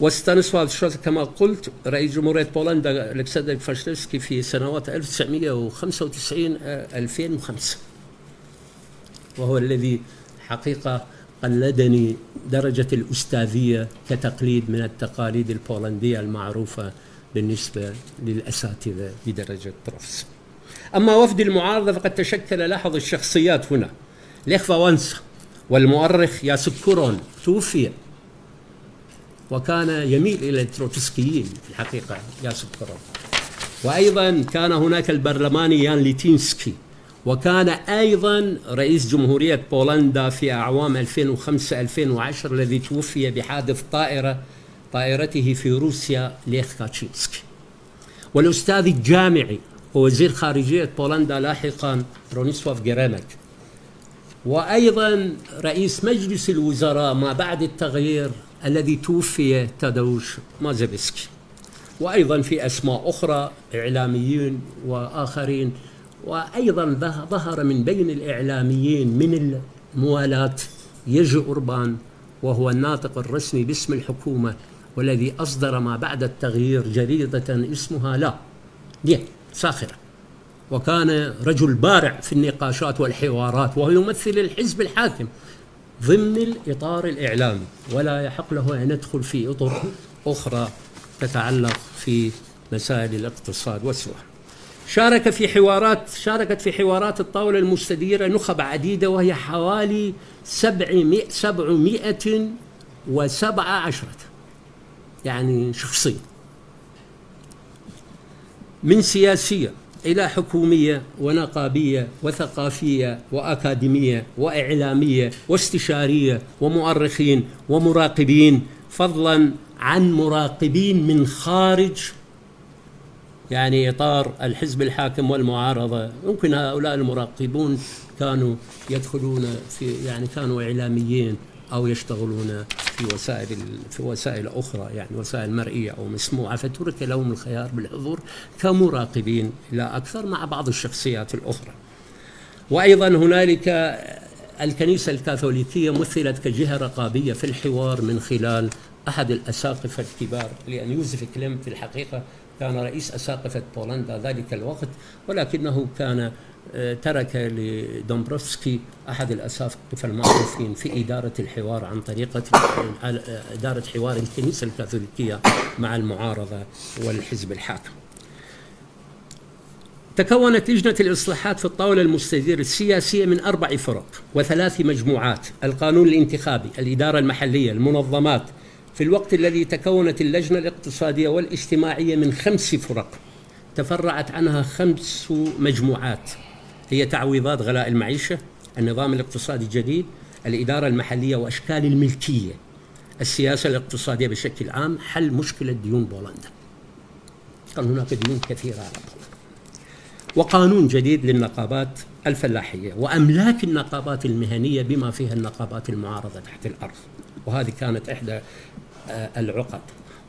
وستانيسلاف شوسك كما قلت رئيس جمهورية بولندا الكسندر كفاشنفسكي في سنوات 1995 2005، وهو الذي حقيقة قلدني درجة الأستاذية كتقليد من التقاليد البولندية المعروفة بالنسبة للأساتذة بدرجة بروفيسور. أما وفد المعارضة فقد تشكل، لاحظ الشخصيات هنا: ليخ وانسا والمؤرخ ياسوب كورون توفي، وكان يميل إلى التروتسكيين في الحقيقة ياسوب كورون. وأيضا كان هناك البرلماني يان ليتينسكي، وكان أيضا رئيس جمهورية بولندا في أعوام 2005-2010 الذي توفي بحادث طائرته في روسيا ليخ كاتشينسكي. والأستاذ الجامعي ووزير خارجية بولندا لاحقا برونيسلاف جيريمك، وأيضا رئيس مجلس الوزراء ما بعد التغيير الذي توفي تادeusz مازيفسكي. وأيضا في أسماء أخرى إعلاميين وآخرين. وأيضا ظهر من بين الإعلاميين من الموالاة يجي أوربان، وهو الناطق الرسمي باسم الحكومة والذي أصدر ما بعد التغيير جريدة اسمها لا ساخرة، وكان رجل بارع في النقاشات والحوارات، وهو يمثل الحزب الحاكم ضمن الإطار الإعلامي، ولا يحق له أن يدخل في إطر أخرى تتعلق في مسائل الاقتصاد والسوق. شاركت في حوارات الطاولة المستديرة نخب عديدة، وهي حوالي 717 يعني شخصية، من سياسية إلى حكومية ونقابية وثقافية وأكاديمية وإعلامية واستشارية ومؤرخين ومراقبين، فضلا عن مراقبين من خارج يعني إطار الحزب الحاكم والمعارضة. ممكن هؤلاء المراقبون كانوا يدخلون يعني كانوا إعلاميين أو يشتغلون في وسائل أخرى، يعني وسائل مرئية أو مسموعة، فترك لهم الخيار بالحضور كمراقبين لا أكثر مع بعض الشخصيات الأخرى. وأيضا هنالك الكنيسة الكاثوليكية مثلت كجهة رقابية في الحوار من خلال أحد الأساقفة الكبار، لأن يوزيف كليم في الحقيقة كان رئيس أساقفة بولندا ذلك الوقت، ولكنه كان ترك لدومبروفسكي أحد الأساقفة المعروفين في إدارة الحوار عن طريقة إدارة حوار الكنيسة الكاثوليكية مع المعارضة والحزب الحاكم. تكونت لجنة الإصلاحات في الطاولة المستديرة السياسية من 4 فرق و3 مجموعات: القانون الانتخابي، الإدارة المحلية، المنظمات، في الوقت الذي تكونت اللجنة الاقتصادية والاجتماعية من 5 فرق تفرعت عنها 5 مجموعات، هي تعويضات غلاء المعيشة، النظام الاقتصادي الجديد، الإدارة المحلية وأشكال الملكية، السياسة الاقتصادية بشكل عام، حل مشكلة ديون بولندا، كان هناك ديون كثيرة على بولندا، وقانون جديد للنقابات الفلاحية وأملاك النقابات المهنية بما فيها النقابات المعارضة تحت الأرض، وهذه كانت إحدى العقد،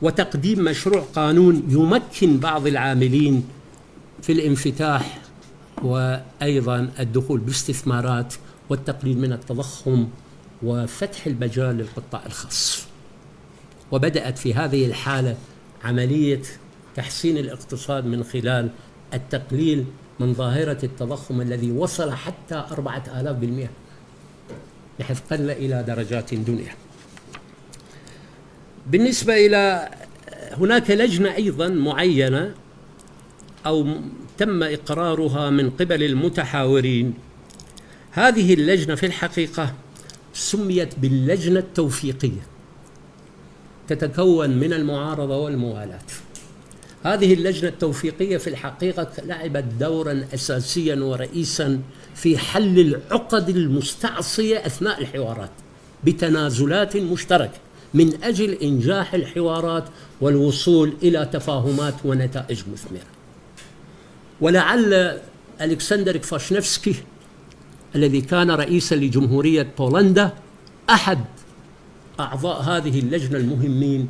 وتقديم مشروع قانون يمكن بعض العاملين في الانفتاح وأيضا الدخول باستثمارات والتقليل من التضخم وفتح المجال للقطاع الخاص. وبدأت في هذه الحالة عملية تحسين الاقتصاد من خلال التقليل من ظاهرة التضخم الذي وصل حتى 4000%، بحيث قل إلى درجات دنيا. بالنسبة إلى هناك لجنة أيضا معينة أو تم إقرارها من قبل المتحاورين، هذه اللجنة في الحقيقة سميت باللجنة التوفيقية، تتكون من المعارضة والموالاة. هذه اللجنة التوفيقية في الحقيقة لعبت دورا أساسيا ورئيسا في حل العقد المستعصية أثناء الحوارات بتنازلات مشتركة من أجل إنجاح الحوارات والوصول إلى تفاهمات ونتائج مثمرة. ولعل ألكسندر كفاشنفسكي الذي كان رئيسا لجمهورية بولندا أحد أعضاء هذه اللجنة المهمين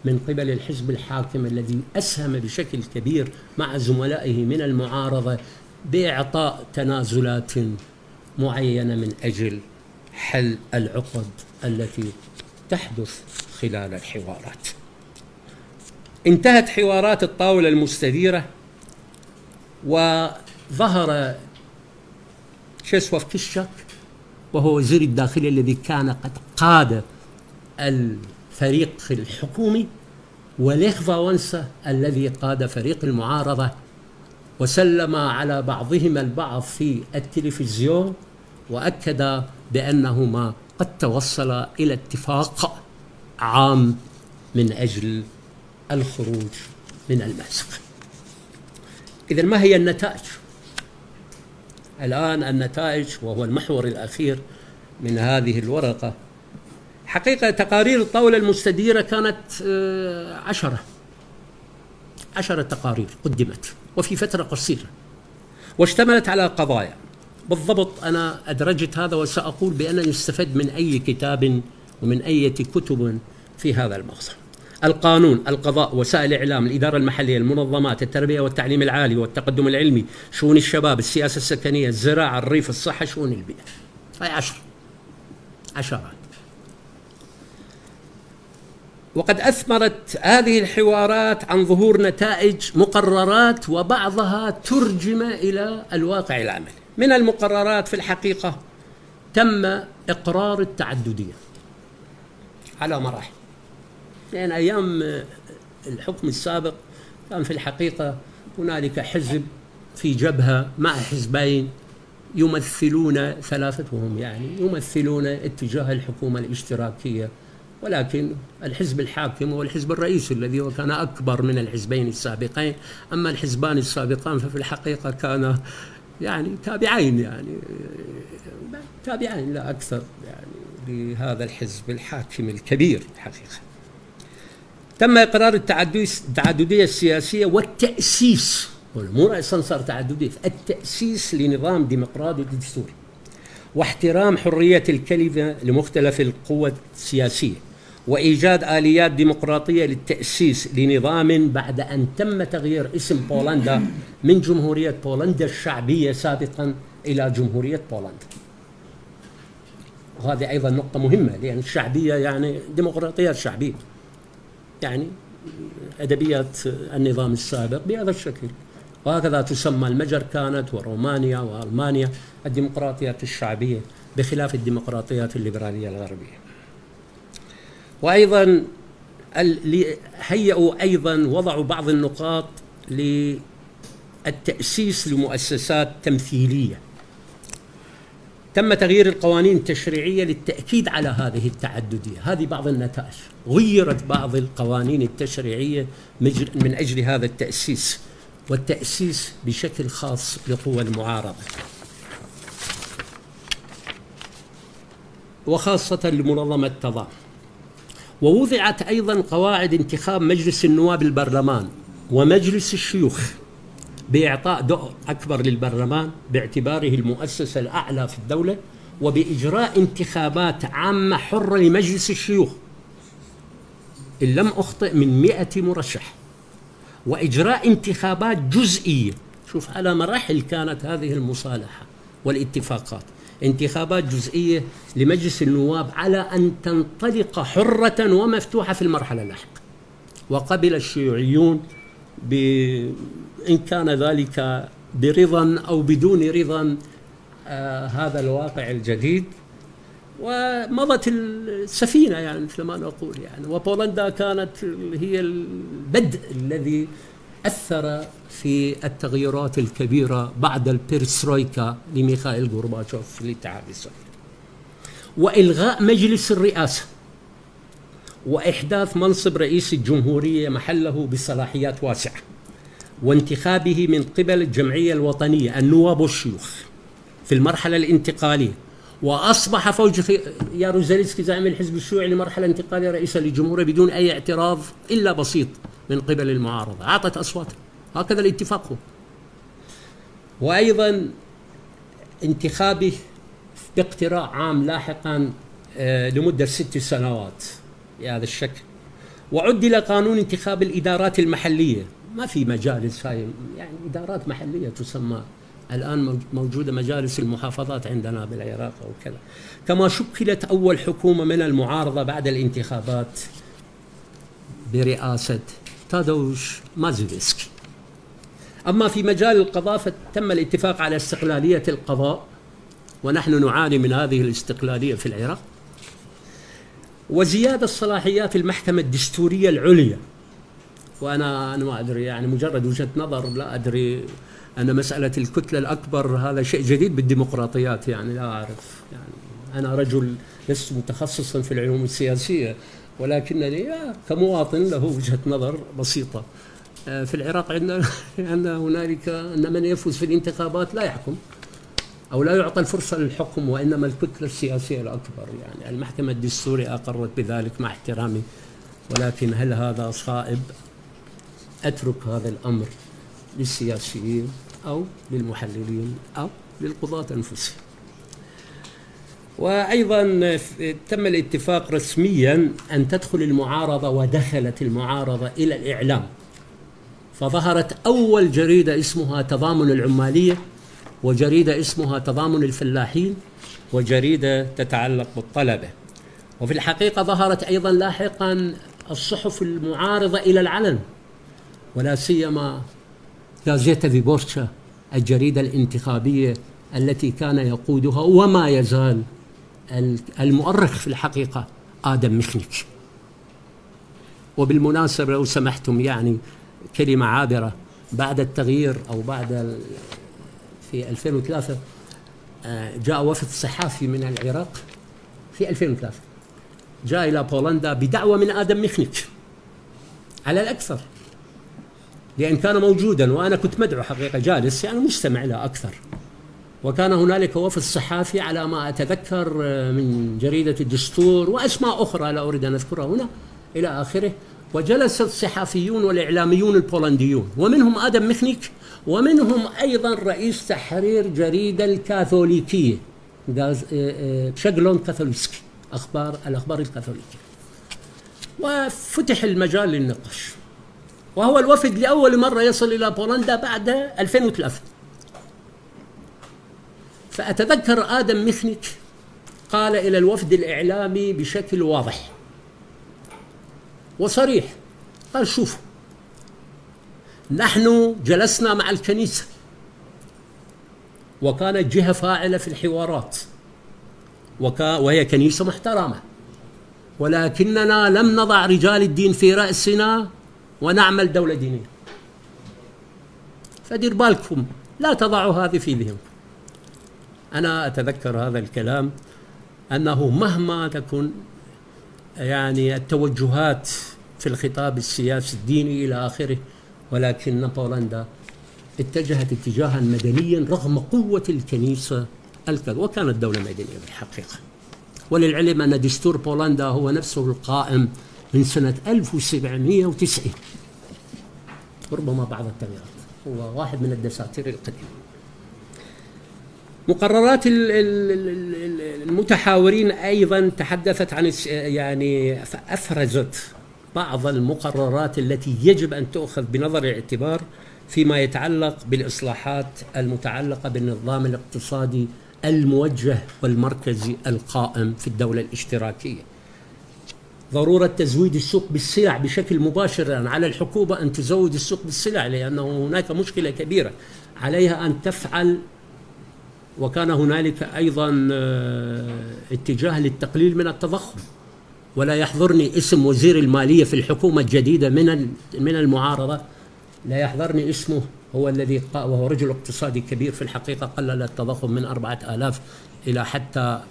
من قبل الحزب الحاكم، الذي أسهم بشكل كبير مع زملائه من المعارضة بإعطاء تنازلات معينة من أجل حل العقد التي تحدث خلال الحوارات. انتهت حوارات الطاولة المستديرة، وظهر تشيسوف كيشك وهو وزير الداخلية الذي كان قد قاد الفريق الحكومي، وليخ فاونسا الذي قاد فريق المعارضة، وسلم على بعضهما البعض في التلفزيون، وأكد بأنهما قد توصلا إلى اتفاق عام من أجل الخروج من المأزق. إذن ما هي النتائج؟ الآن النتائج، وهو المحور الأخير من هذه الورقة. حقيقة تقارير الطاولة المستديرة كانت 10 تقارير قدمت وفي فترة قصيرة، واشتملت على قضايا. بالضبط أنا أدرجت هذا، وسأقول بأنني استفدت من أي كتاب ومن أي كتب في هذا المقصد. القانون، القضاء، وسائل الإعلام، الإدارة المحلية، المنظمات، التربية والتعليم العالي والتقدم العلمي، شؤون الشباب، السياسة السكنية، الزراعة، الريف، الصحة، شؤون البيئة. هاي 10. وقد أثمرت هذه الحوارات عن ظهور نتائج مقررات، وبعضها ترجم إلى الواقع العملي. من المقررات في الحقيقة تم إقرار التعددية على مراحل. لأن أيام الحكم السابق كان في الحقيقة هنالك حزب في جبهة مع حزبين يمثلون ثلاثتهم، يعني يمثلون اتجاه الحكومة الاشتراكية، ولكن الحزب الحاكم هو الحزب الرئيسي الذي كان أكبر من الحزبين السابقين. أما الحزبان السابقان ففي الحقيقة كان يعني تابعين لا أكثر يعني لهذا الحزب الحاكم الكبير الحقيقة. تم إقرار التعددية السياسية والتأسيس، مو رأسا صار تعددية، التأسيس لنظام ديمقراطي دستوري، واحترام حرية الكلمة لمختلف القوى السياسية، وإيجاد آليات ديمقراطية للتأسيس لنظام بعد أن تم تغيير اسم بولندا من جمهورية بولندا الشعبية سابقا إلى جمهورية بولندا. وهذه أيضا نقطة مهمة، لأن الشعبية يعني ديمقراطية شعبية، يعني أدبيات النظام السابق بهذا الشكل. وهكذا تسمى المجر كانت، ورومانيا وألمانيا الديمقراطيات الشعبية، بخلاف الديمقراطيات الليبرالية الغربية. وأيضا هيئوا أيضا وضعوا بعض النقاط للتأسيس لمؤسسات تمثيلية. تم تغيير القوانين التشريعية للتأكيد على هذه التعددية. هذه بعض النتائج، غيرت بعض القوانين التشريعية من أجل هذا التأسيس، والتأسيس بشكل خاص لقوى المعارضة، وخاصة لمنظمة التضامن. ووضعت أيضا قواعد انتخاب مجلس النواب البرلمان ومجلس الشيوخ، بإعطاء دور أكبر للبرلمان باعتباره المؤسسة الأعلى في الدولة، وبإجراء انتخابات عامة حرة لمجلس الشيوخ إن لم أخطئ من 100 مرشح، وإجراء انتخابات جزئية. شوف على مراحل كانت هذه المصالحة والاتفاقات، انتخابات جزئية لمجلس النواب على أن تنطلق حرة ومفتوحة في المرحلة اللاحقة. وقبل الشيوعيون إن كان ذلك برضا أو بدون رضا هذا الواقع الجديد، ومضت السفينة يعني مثل ما نقول يعني. وبولندا كانت هي البدء الذي أثر في التغييرات الكبيرة بعد البيرسترويكا لميخائيل غورباتشوف في الاتحاد السوفيتي، وإلغاء مجلس الرئاسة، وإحداث منصب رئيس الجمهورية محله بصلاحيات واسعة، وانتخابه من قبل الجمعية الوطنية النواب والشيوخ في المرحلة الانتقالية، وأصبح فوج ياروزالسكي زعيم الحزب الشيوعي لمرحلة انتقالية رئيسا للجمهورية بدون أي اعتراض إلا بسيط من قبل المعارضة، أعطت أصواتها. هكذا الاتفاق هو. وأيضا انتخابه باقتراع عام لاحقا لمدة 6 سنوات بهذا الشكل. وعدل قانون انتخاب الإدارات المحلية، ما في مجالس، هاي يعني إدارات محلية تسمى الآن، موجودة مجالس المحافظات عندنا بالعراق أو كذا. كما شكلت أول حكومة من المعارضة بعد الانتخابات برئاسة تادوش مازوفسكي. أما في مجال القضاء فتم الاتفاق على استقلالية القضاء، ونحن نعاني من هذه الاستقلالية في العراق، وزيادة صلاحيات المحكمة الدستورية العليا. وأنا ما أدري، يعني مجرد وجهة نظر، لا أدري أن مسألة الكتلة الأكبر هذا شيء جديد بالديمقراطيات، يعني لا أعرف. يعني أنا رجل لست متخصصا في العلوم السياسية، ولكنني كمواطن له وجهة نظر بسيطة. في العراق عندنا هنالك أن من يفوز في الانتخابات لا يحكم أو لا يعطى الفرصة للحكم، وإنما الكتلة السياسية الأكبر. يعني المحكمة الدستورية أقرت بذلك مع احترامي، ولكن هل هذا صائب؟ أترك هذا الأمر للسياسيين أو للمحللين أو للقضاة أنفسهم. وأيضا تم الاتفاق رسميا أن تدخل المعارضة، ودخلت المعارضة إلى الإعلام، فظهرت أول جريدة اسمها تضامن العمالية، وجريدة اسمها تضامن الفلاحين، وجريدة تتعلق بالطلبة. وفي الحقيقة ظهرت أيضا لاحقا الصحف المعارضة إلى العلن، ولا سيما غازيتا فيبورشا، الجريدة الانتخابية التي كان يقودها وما يزال المؤرخ في الحقيقة آدم ميخنيك. وبالمناسبة لو سمحتم، يعني كلمة عابرة، بعد التغيير أو بعد في 2003 جاء وفد صحافي من العراق في 2003 جاء إلى بولندا بدعوة من آدم ميخنيك على الأكثر، لأن كان موجودا وأنا كنت مدعو حقيقة جالس يعني مستمع له أكثر. وكان هنالك وفد صحافي على ما أتذكر من جريدة الدستور وأسماء أخرى لا أريد أن أذكرها هنا إلى آخره. وجلس الصحفيون والإعلاميون البولنديون، ومنهم آدم ميخنيك، ومنهم أيضا رئيس تحرير جريدة الكاثوليكية بشغلون كاثوليسكي، الأخبار الكاثوليكية. وفتح المجال للنقاش، وهو الوفد لأول مرة يصل إلى بولندا بعد 2003. فأتذكر آدم ميخنيك قال إلى الوفد الإعلامي بشكل واضح وصريح، قال: شوفوا، نحن جلسنا مع الكنيسة وكانت جهة فاعلة في الحوارات، وهي كنيسة محترمة، ولكننا لم نضع رجال الدين في رأسنا ونعمل دولة دينية. فدير بالكم لا تضعوا هذه في ذهنكم. أنا أتذكر هذا الكلام، أنه مهما تكن يعني التوجهات في الخطاب السياسي الديني إلى آخره، ولكن بولندا اتجهت اتجاها مدنيا رغم قوة الكنيسة وكانت دولة مدنية بالحقيقة. وللعلم أن دستور بولندا هو نفسه القائم من سنة 1790، ربما بعض التغييرات، هو واحد من الدساتير القديمة. مقررات المتحاورين أيضا تحدثت عن يعني أفرزت بعض المقررات التي يجب أن تؤخذ بنظر الاعتبار فيما يتعلق بالإصلاحات المتعلقة بالنظام الاقتصادي الموجه والمركزي القائم في الدولة الاشتراكية. ضرورة تزويد السوق بالسلع بشكل مباشر، يعني على الحكومة أن تزود السوق بالسلع، لأنه هناك مشكلة كبيرة عليها أن تفعل. وكان هنالك أيضا اتجاه للتقليل من التضخم، ولا يحضرني اسم وزير المالية في الحكومة الجديدة من المعارضة، لا يحضرني اسمه، هو الذي وهو رجل اقتصادي كبير في الحقيقة، قلل التضخم من 4000 إلى حتى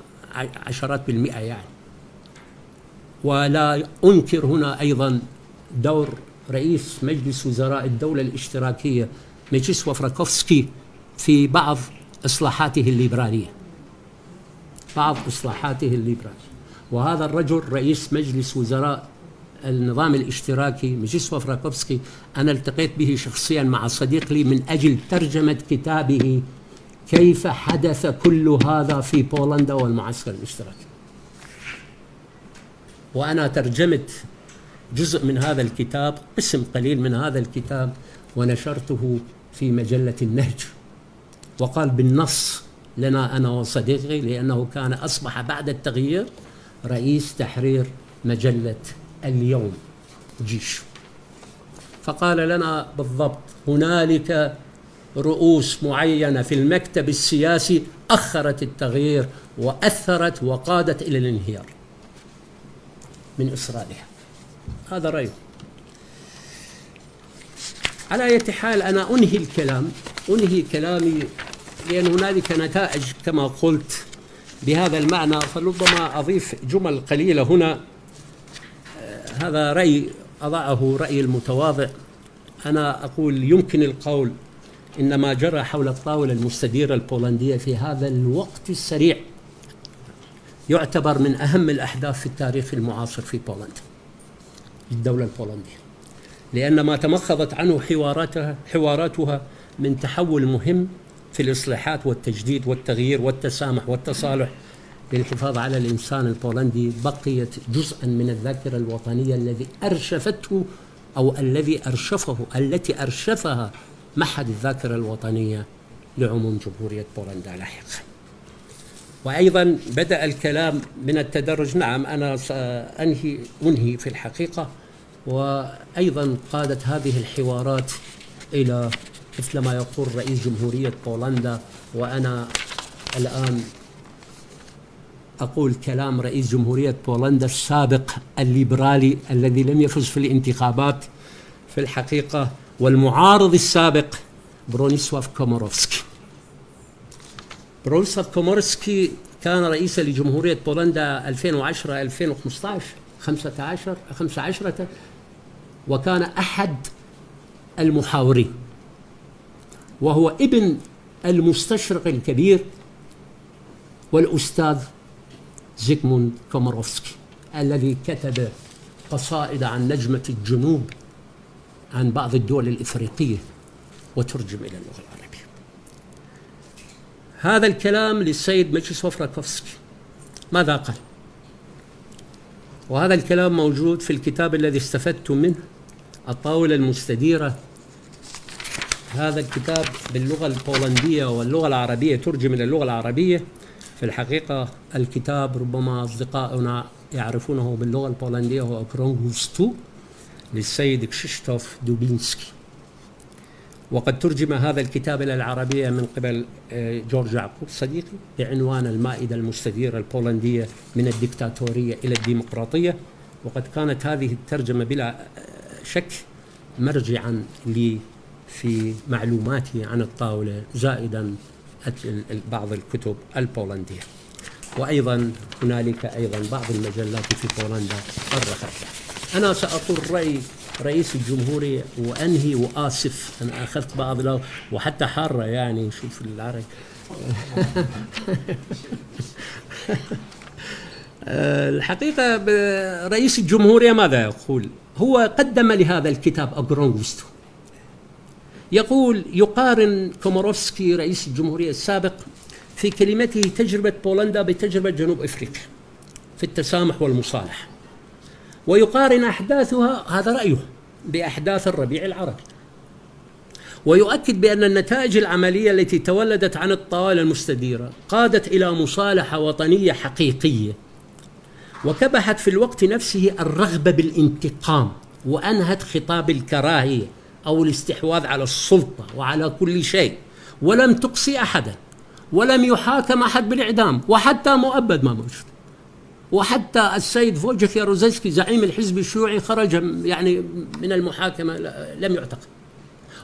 10% يعني. ولا أنكر هنا أيضا دور رئيس مجلس وزراء الدولة الاشتراكية ميتشيسلاف راكوفسكي في بعض إصلاحاته الليبرالية. بعض إصلاحاته الليبرالية. وهذا الرجل رئيس مجلس وزراء النظام الاشتراكي ميزيسلاف راكوفسكي، أنا التقيت به شخصيا مع صديق لي من أجل ترجمة كتابه كيف حدث كل هذا في بولندا والمعسكر الاشتراكي. وأنا ترجمت جزء من هذا الكتاب، قسم قليل من هذا الكتاب، ونشرته في مجلة النهج. وقال بالنص لنا أنا وصديقي، لأنه كان أصبح بعد التغيير رئيس تحرير مجلة اليوم جيش، فقال لنا بالضبط هنالك رؤوس معينة في المكتب السياسي أخرت التغيير وأثرت وقادت إلى الانهيار من إصرارها. هذا رأيه. على أي حال أنا أنهي كلامي لأن هنالك نتائج كما قلت بهذا المعنى، فلربما أضيف جمل قليلة هنا. هذا رأي أضعه رأي المتواضع. أنا أقول يمكن القول إن ما جرى حول الطاولة المستديرة البولندية في هذا الوقت السريع يعتبر من أهم الأحداث في التاريخ المعاصر في بولندا، الدولة البولندية، لأن ما تمخضت عنه حواراتها من تحول مهم في الإصلاحات والتجديد والتغيير والتسامح والتصالح للحفاظ على الإنسان البولندي، بقيت جزءا من الذاكرة الوطنية الذي أرشفته أو التي أرشفها معهد الذاكرة الوطنية لعموم جمهورية بولندا لاحقا. وأيضا بدأ الكلام من التدرج. نعم أنا سأنهي في الحقيقة. وأيضا قادت هذه الحوارات إلى مثل ما يقول رئيس جمهورية بولندا، وأنا الآن أقول كلام رئيس جمهورية بولندا السابق الليبرالي الذي لم يفز في الانتخابات في الحقيقة، والمعارض السابق برونيسلاف كوموروفسكي. برونيسلاف كوموروفسكي كان رئيسا لجمهورية بولندا 2010-2015 وكان أحد المحاورين، وهو ابن المستشرق الكبير والأستاذ زيغموند كوموروفسكي الذي كتب قصائد عن نجمة الجنوب عن بعض الدول الإفريقية وترجم إلى اللغة العربية. هذا الكلام للسيد ميزيسلاف راكوفسكي ماذا قال؟ وهذا الكلام موجود في الكتاب الذي استفدت منه، الطاولة المستديرة. هذا الكتاب باللغة البولندية واللغة العربية ترجم إلى اللغة العربية. في الحقيقة الكتاب ربما أصدقائنا يعرفونه باللغة البولندية هو أوكرونغ غوستو للسيد كشيشتوف دوبينسكي، وقد ترجم هذا الكتاب إلى العربية من قبل جورج يعقوب صديقي بعنوان المائدة المستديرة البولندية من الدكتاتورية إلى الديمقراطية. وقد كانت هذه الترجمة بلا شك مرجعا لي في معلوماتي عن الطاولة، زائدا بعض الكتب البولندية. وأيضا هنالك أيضا بعض المجلات في بولندا أرخت. أنا سأقول رأي رئيس الجمهورية وأنهي، وآسف أنا أخذت بعض له وحتى حارة يعني شوف العربي. الحقيقة رئيس الجمهورية ماذا يقول؟ هو قدم لهذا الكتاب أوكرونغ غوستو، يقارن كوموروفسكي رئيس الجمهورية السابق في كلمته تجربة بولندا بتجربة جنوب أفريقيا في التسامح والمصالحة، ويقارن أحداثها، هذا رأيه، بأحداث الربيع العربي، ويؤكد بأن النتائج العملية التي تولدت عن الطاولة المستديرة قادت إلى مصالحة وطنية حقيقية وكبحت في الوقت نفسه الرغبة بالانتقام، وأنهت خطاب الكراهية أو الاستحواذ على السلطة وعلى كل شيء، ولم تقصي أحدا، ولم يحاكم أحد بالإعدام، وحتى مؤبد ما موجود. وحتى السيد فوجيخ ياروزيسكي زعيم الحزب الشيوعي خرج يعني من المحاكمة، لم يعتقل.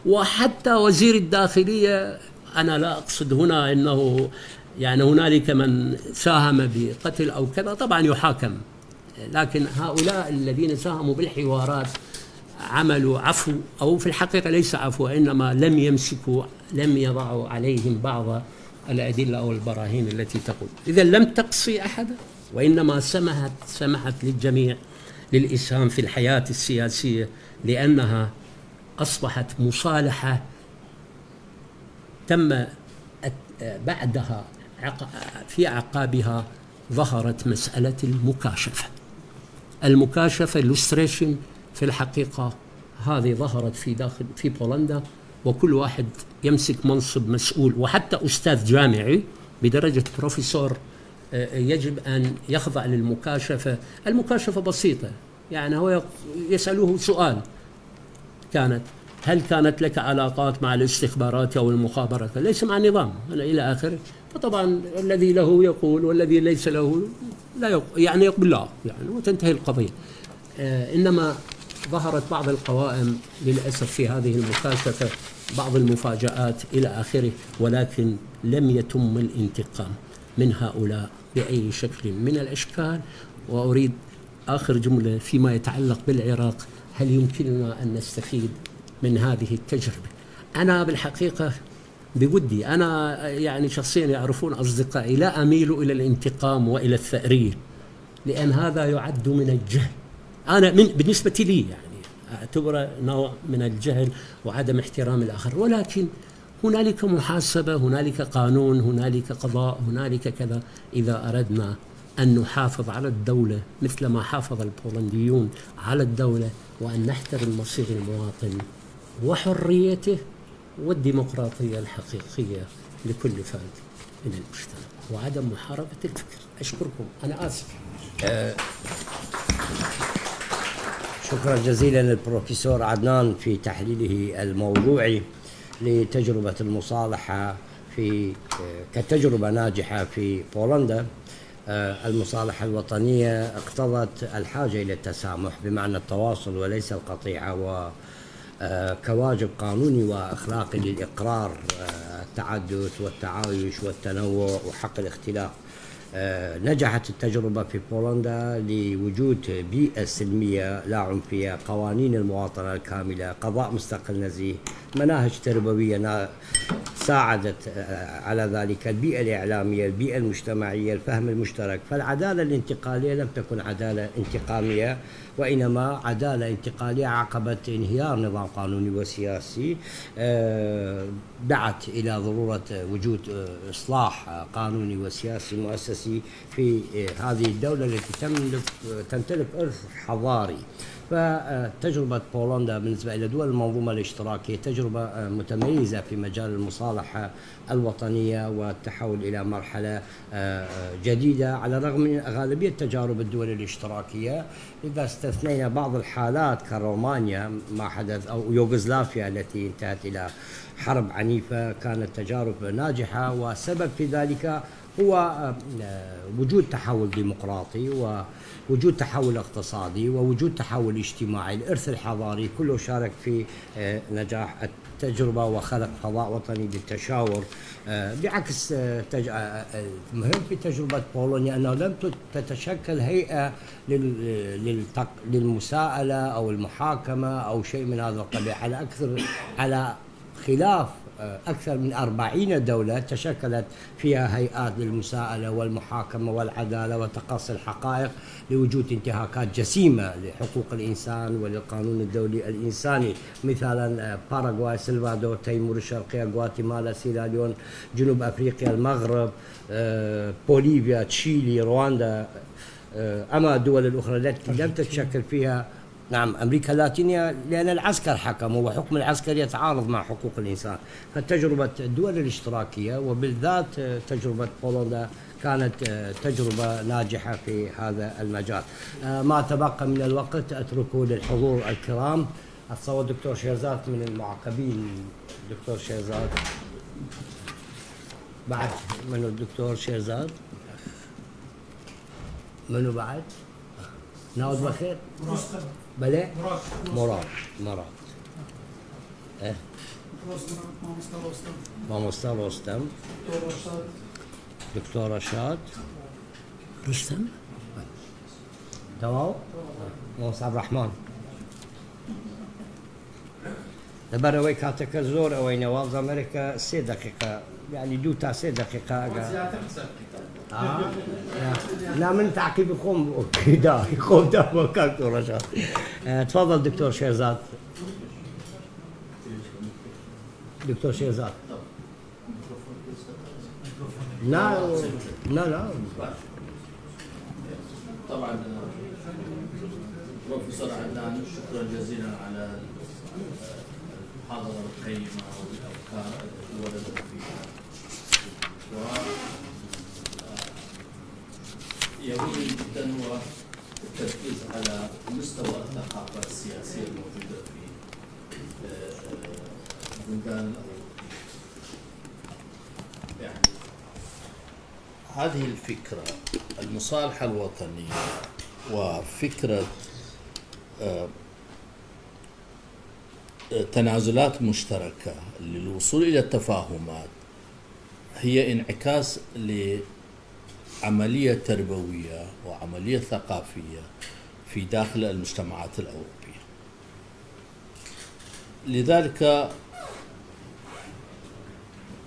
وحتى وزير الداخلية، أنا لا أقصد هنا أنه يعني هنالك من ساهم بقتل أو كذا، طبعا يحاكم، لكن هؤلاء الذين ساهموا بالحوارات عملوا عفو، أو في الحقيقة ليس عفو، إنما لم يضعوا عليهم بعض الأدلة أو البراهين التي تقول. إذا لم تقصي أحدا، وإنما سمحت للجميع للإسهام في الحياة السياسية، لأنها أصبحت مصالحة تم بعدها في أعقابها ظهرت مسألة المكاشفة illustration. في الحقيقة هذه ظهرت في بولندا، وكل واحد يمسك منصب مسؤول وحتى أستاذ جامعي بدرجة بروفيسور يجب أن يخضع للمكاشفة. المكاشفة بسيطة، يعني هو يسأله سؤال: هل كانت لك علاقات مع الاستخبارات أو المخابرات؟ ليس مع النظام إلى آخره. فطبعا الذي له يقول والذي ليس له لا يعني يقول لا، يعني وتنتهي القضية. إنما ظهرت بعض القوائم للأسف في هذه المكاشفة، بعض المفاجآت إلى آخره، ولكن لم يتم الانتقام من هؤلاء بأي شكل من الأشكال. وأريد آخر جملة فيما يتعلق بالعراق: هل يمكننا أن نستفيد من هذه التجربة؟ أنا بالحقيقة بودي، أنا يعني شخصيا يعرفون أصدقائي لا أميل إلى الانتقام وإلى الثأرية، لأن هذا يعد من الجهل. أنا بالنسبة لي يعني أعتبره نوع من الجهل وعدم احترام الآخر. ولكن هنالك محاسبة، هنالك قانون، هنالك قضاء، هنالك كذا. إذا أردنا أن نحافظ على الدولة مثل ما حافظ البولنديون على الدولة، وأن نحترم مصير المواطن وحريته والديمقراطية الحقيقية لكل فرد من المجتمع، وعدم محاربة الفكر. أشكركم، أنا آسف. شكرا جزيلا للبروفيسور عدنان في تحليله الموضوعي لتجربة المصالحة كتجربة ناجحة في بولندا. المصالحة الوطنية اقتضت الحاجة إلى التسامح بمعنى التواصل وليس القطيعة، وكواجب قانوني وأخلاقي للإقرار التعدد والتعايش والتنوع وحق الاختلاف. نجحت التجربة في بولندا لوجود بيئة سلمية لا عنفية، قوانين المواطنة الكاملة، قضاء مستقل نزيه، مناهج تربوية ساعدت على ذلك، البيئة الإعلامية، البيئة المجتمعية، الفهم المشترك. فالعدالة الانتقالية لم تكن عدالة انتقامية، وإنما عدالة انتقالية عقبت انهيار نظام قانوني وسياسي دعت إلى ضرورة وجود إصلاح قانوني وسياسي مؤسسي في هذه الدولة التي تمتلك إرث حضاري. فتجربة بولندا بالنسبة إلى دول المنظومة الاشتراكية تجربة متميزة في مجال المصالحة الوطنية والتحول إلى مرحلة جديدة، على الرغم من غالبية تجارب الدول الاشتراكية. إذا استثنينا بعض الحالات كرومانيا ما حدث أو يوغوسلافيا التي انتهت إلى حرب عنيفة، كانت تجارب ناجحة، وسبب في ذلك هو وجود تحول ديمقراطي ووجود تحول اقتصادي ووجود تحول اجتماعي. الإرث الحضاري كله شارك في نجاح التجربة وخلق فضاء وطني للتشاور. بعكس المهم في تجربة بولونيا أنه لم تتشكل هيئة للمساءلة أو المحاكمة أو شيء من هذا القبيل، على خلاف أكثر من 40 دولة تشكلت فيها هيئات للمساءلة والمحاكمة والعدالة وتقصي الحقائق لوجود انتهاكات جسيمة لحقوق الإنسان وللقانون الدولي الإنساني، مثلا باراغواي، سلفادور، تيمور الشرقية، غواتيمالا، سيراليون، جنوب أفريقيا، المغرب، بوليفيا، تشيلي، رواندا. أما الدول الأخرى التي لم تتشكل فيها أمريكا اللاتينية، لأن العسكر حكم وحكم العسكر يتعارض مع حقوق الإنسان. فتجربة الدول الاشتراكية وبالذات تجربة بولندا كانت تجربة ناجحة في هذا المجال. ما تبقى من الوقت أتركه للحضور الكرام. أتصور دكتور شيرزاد من المعقبين. دكتور شيرزاد بعد منو؟ الدكتور شيرزاد منو بعد؟ نعود بخير. بلى مراد ماموستا رستم، دكتور رشاد رستم، تمام، موسى عبد الرحمن. لبروي كاتك الزور أو نواز أمريكا 3 دقيقة يعني دو تاسع دقيقة لا من تعقيب يقوم كده يقوم ده وكاك رجاء. تفضل دكتور شيرزاد. دكتور شيرزاد. لا لا لا طبعا بروفيسور عدنان شكرا جزيلا على المحاضرة القيمة والأفكار التي وردت فيها، ويهمني جدا هو التركيز على مستوى الثقافة السياسية الموجودة في البلدان الأوروبية. يعني هذه الفكرة المصالحة الوطنية وفكرة تنازلات مشتركة للوصول إلى التفاهمات هي انعكاس لعملية تربوية وعملية ثقافية في داخل المجتمعات الأوروبية. لذلك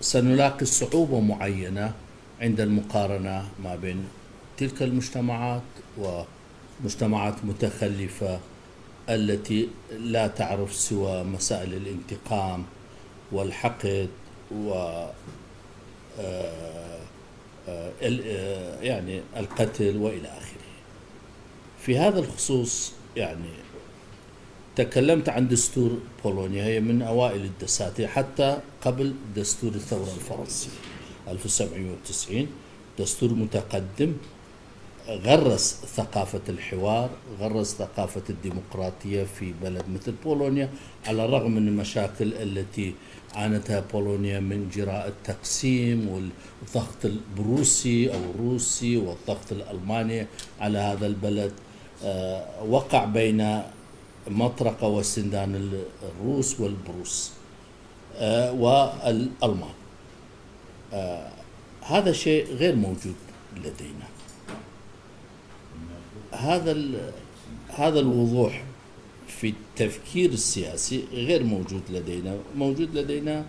سنلاقي صعوبة معينة عند المقارنة ما بين تلك المجتمعات ومجتمعات متخلفة التي لا تعرف سوى مسائل الانتقام والحقد و يعني القتل وإلى آخره. في هذا الخصوص يعني تكلمت عن دستور بولونيا، هي من أوائل الدساتير حتى قبل دستور الثورة الفرنسية 1790. دستور متقدم غرس ثقافة الحوار، غرس ثقافة الديمقراطية في بلد مثل بولونيا، على الرغم من المشاكل التي عانتها بولونيا من جراء التقسيم والضغط البروسي أو الروسي والضغط الألماني على هذا البلد. وقع بين مطرقة وسندان الروس والبروس والألمان. هذا شيء غير موجود لدينا. هذا الوضوح في التفكير السياسي غير موجود لدينا. موجود لدينا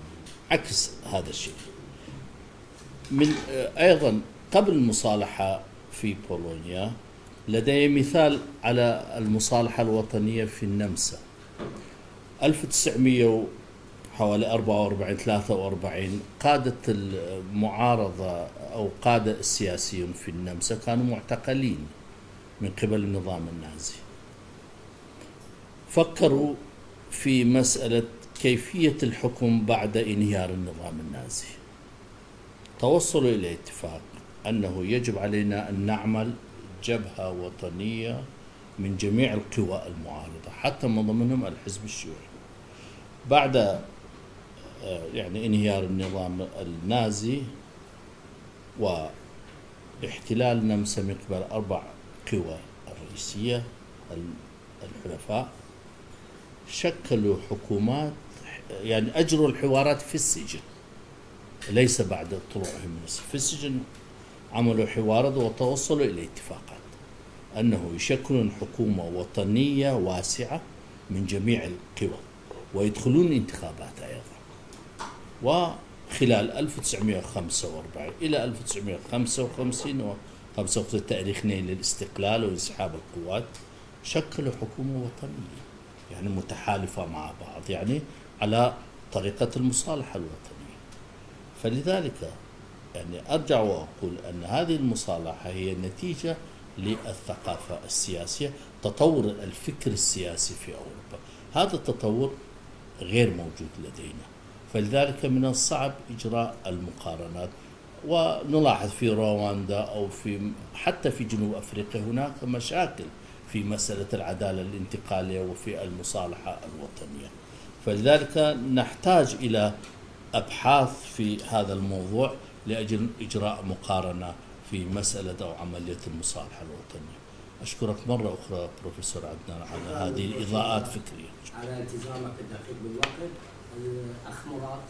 عكس هذا الشيء. من أيضا قبل المصالحة في بولونيا لدي مثال على المصالحة الوطنية في النمسا 1900 حوالي 43 قادة المعارضة أو قادة السياسيون في النمسا كانوا معتقلين من قبل النظام النازي. فكروا في مسألة كيفية الحكم بعد انهيار النظام النازي. توصلوا إلى اتفاق أنه يجب علينا أن نعمل جبهة وطنية من جميع القوى المعارضة حتى من ضمنهم الحزب الشيوعي. بعد يعني انهيار النظام النازي واحتلال النمسا من قبل 4 قوى الرئيسية الحلفاء، شكلوا حكومات، يعني أجروا الحوارات في السجن، ليس بعد طلوعهم من السجن. في السجن عملوا حوارات وتوصلوا إلى اتفاقات أنه يشكلون حكومة وطنية واسعة من جميع القوى ويدخلون انتخابات أيضا. وخلال 1945 إلى 1955 و55 تاريخين للاستقلال وانسحاب القوات، شكلوا حكومة وطنية يعني متحالفة مع بعض، يعني على طريقة المصالحة الوطنية. فلذلك يعني أرجع وأقول أن هذه المصالحة هي نتيجة للثقافة السياسية، تطور الفكر السياسي في أوروبا. هذا التطور غير موجود لدينا، فلذلك من الصعب إجراء المقارنات. ونلاحظ في رواندا أو حتى في جنوب أفريقيا هناك مشاكل في مسألة العدالة الانتقالية وفي المصالحة الوطنية. فلذلك نحتاج إلى أبحاث في هذا الموضوع لأجل إجراء مقارنة في مسألة أو عملية المصالحة الوطنية. أشكرك مرة أخرى بروفيسور عدنان على هذه الإضاءات الفكرية. على التزامك الدقيق بالوقت. الأخ مراد.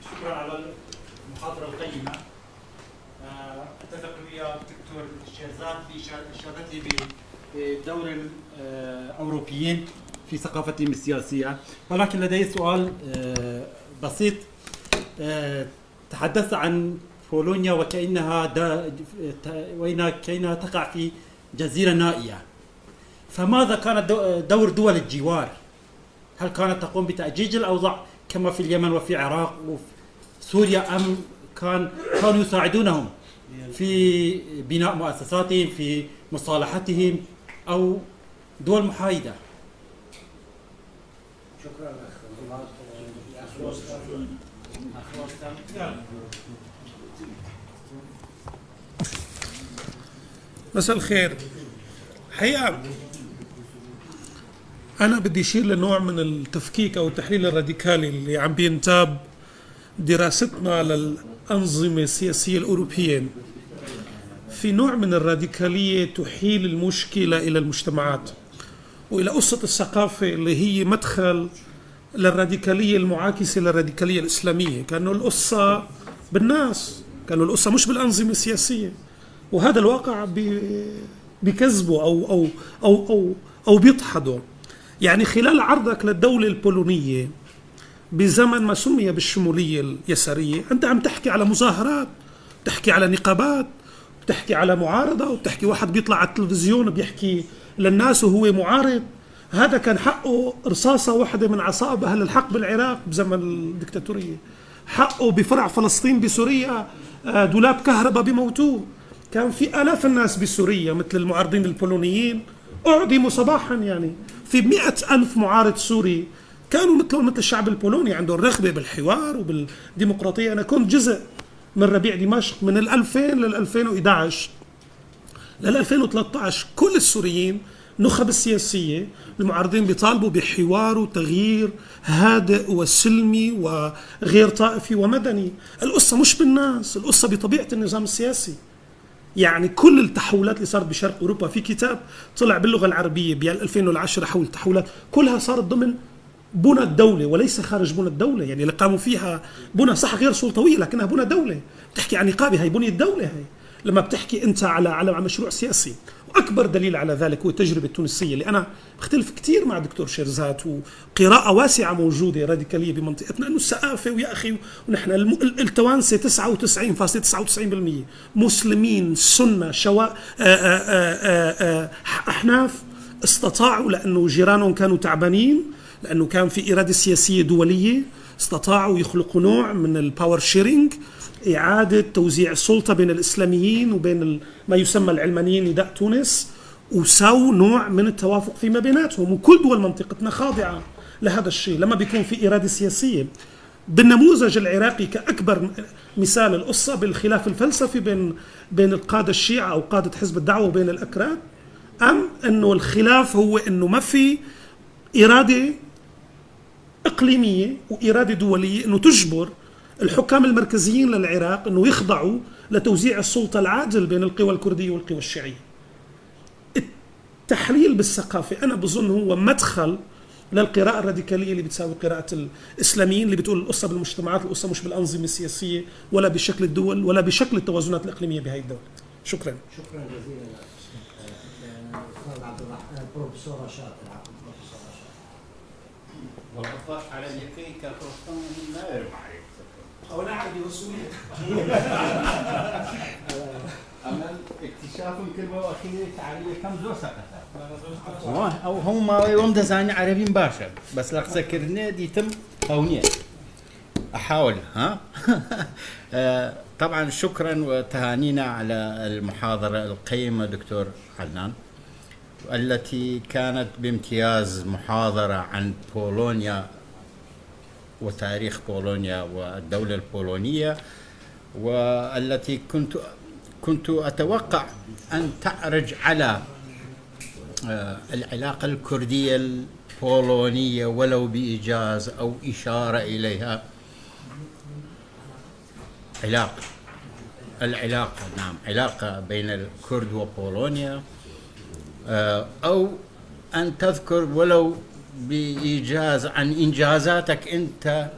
شكرا على المحاضرة القيمة. أتفق ويا الدكتور شيرزاد في إشادته بدور الأوروبيين في ثقافتهم السياسية، ولكن لدي سؤال بسيط تحدثت عن بولونيا وكأنها تقع في جزيرة نائية. فماذا كان دور دول الجوار؟ هل كانت تقوم بتأجيج الأوضاع كما في اليمن وفي العراق وفي سوريا، أم كانوا يساعدونهم في بناء مؤسساتهم، في مصالحتهم، أو دول محايدة؟ شكرا مساء الخير. حقيقة أنا بدي أشير لنوع من التفكيك أو التحليل الراديكالي اللي عم بينتاب دراستنا للأنظمة السياسية الأوروبية. في نوع من الراديكالية تحيل المشكلة إلى المجتمعات وإلى قصة الثقافة اللي هي مدخل للراديكالية المعاكسة للراديكالية الإسلامية. كأنه القصة بالناس، كأنه القصة مش بالأنظمة السياسية، وهذا الواقع بكذبه أو بيضحده. يعني خلال عرضك للدولة البولونية بزمن ما سمي بالشمولية اليسارية، أنت عم تحكي على مظاهرات، بتحكي على نقابات، بتحكي على معارضة، وبتحكي واحد بيطلع على التلفزيون بيحكي للناس وهو معارض. هذا كان حقه رصاصة واحدة من عصائب أهل الحق بالعراق بزمن الدكتاتورية، حقه بفرع فلسطين بسوريا دولاب كهرباء بموتوه. كان في آلاف الناس بسوريا مثل المعارضين البولونيين أعدموا صباحا. يعني في 100,000 معارض سوري كانوا مثل الشعب البولوني عندهم رغبة بالحوار وبالديمقراطية. أنا كنت جزء من ربيع دمشق من 2000 لل 2011 لل 2013. كل السوريين النخب السياسية المعارضين بيطالبوا بحوار وتغيير هادئ وسلمي وغير طائفي ومدني. القصة مش بالناس، القصة بطبيعة النظام السياسي. يعني كل التحولات اللي صارت بشرق أوروبا، في كتاب طلع باللغة العربية ب 2010 حول التحولات، كلها صارت ضمن بنى الدولة وليس خارج بنى الدولة. يعني اللي قاموا فيها بنى صح غير سلطوية لكنها بنى دولة. بتحكي عن نقابة، هي بنية الدولة. هي لما بتحكي أنت على مشروع سياسي. وأكبر دليل على ذلك هو التجربة التونسية اللي أنا بختلف كتير مع دكتور شيرزات، وقراءة واسعة موجودة راديكالية بمنطقتنا، أنه الثقافة ويا أخي ونحن التوانسة 99.99% مسلمين سنة أحناف استطاعوا، لأنه جيرانهم كانوا تعبانين، لأنه كان في إرادة سياسية دولية، استطاعوا يخلقوا نوع من الباور شيرينج، إعادة توزيع السلطة بين الإسلاميين وبين ما يسمى العلمانيين نداء تونس، وسووا نوع من التوافق فيما بيناتهم. وكل دول منطقتنا خاضعة لهذا الشيء لما بيكون في إرادة سياسية. بالنموذج العراقي كأكبر مثال القصة بالخلاف الفلسفي بين القادة الشيعة أو قادة حزب الدعوة وبين الأكراد، أم أنه الخلاف هو أنه ما في إرادة إقليمية وإرادة دولية أنه تجبر الحكام المركزيين للعراق أنه يخضعوا لتوزيع السلطة العادل بين القوى الكردية والقوى الشيعية. التحليل بالثقافة أنا بظن هو مدخل للقراءة الراديكالية اللي بتساوي قراءة الإسلاميين اللي بتقول القصة بالمجتمعات، القصة مش بالأنظمة السياسية ولا بشكل الدول ولا بشكل التوازنات الإقليمية بهاي الدولة. شكرا. شكرا جزيلا أستاذ عبد الرحمن. البروفيسور رشاد العفو. البروفيسور رشاد. والله على اليقين كبروفيسور ما يعرف عليك أو لا عندي وسوية. أما اكتشاف الكلمة الأخيرة تعالي كم زور سكتها. أو هم يوم دزاني عربي مباشر بس لك سكرنا دي تم هونية أحاول ها. طبعا شكرا وتهانينا على المحاضرة القيمة دكتور حنان، التي كانت بامتياز محاضرة عن بولونيا وتاريخ بولونيا والدولة البولونية، والتي كنت أتوقع أن تعرج على العلاقة الكردية البولونية ولو بإيجاز أو إشارة إليها. علاقة بين الكرد وبولونيا، أو أن تذكر ولو بإيجاز عن إنجازاتك أنت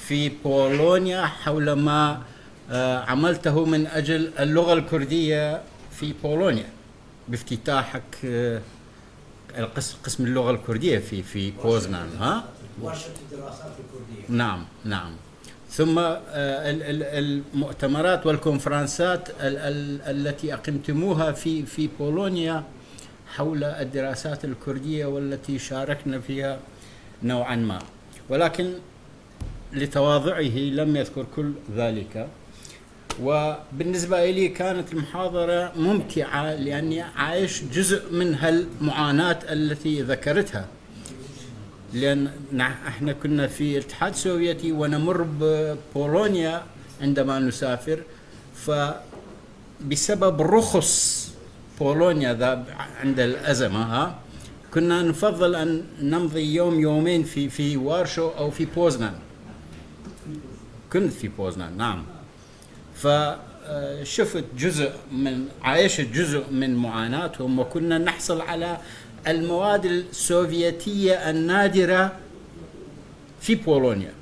في بولونيا حول ما عملته من أجل اللغة الكردية في بولونيا بافتتاحك قسم اللغة الكردية في بوزنان. ها؟ ورشة الدراسات الكردية. نعم. ثم المؤتمرات والكونفرنسات التي أقمتموها في بولونيا حول الدراسات الكردية والتي شاركنا فيها نوعا ما، ولكن لتواضعه لم يذكر كل ذلك. وبالنسبة لي كانت المحاضرة ممتعة لأني عايش جزء من هالمعاناة التي ذكرتها، لأن احنا كنا في الاتحاد السوفيتي ونمر ببولونيا عندما نسافر، فبسبب رخص بولونيا عند الأزمة كنا نفضل أن نمضي يوم يومين في وارشو أو في بوزنان. كنت في بوزنان نعم. فشفت عايشت جزء من معاناتهم، وكنا نحصل على المواد السوفيتية النادرة في بولونيا،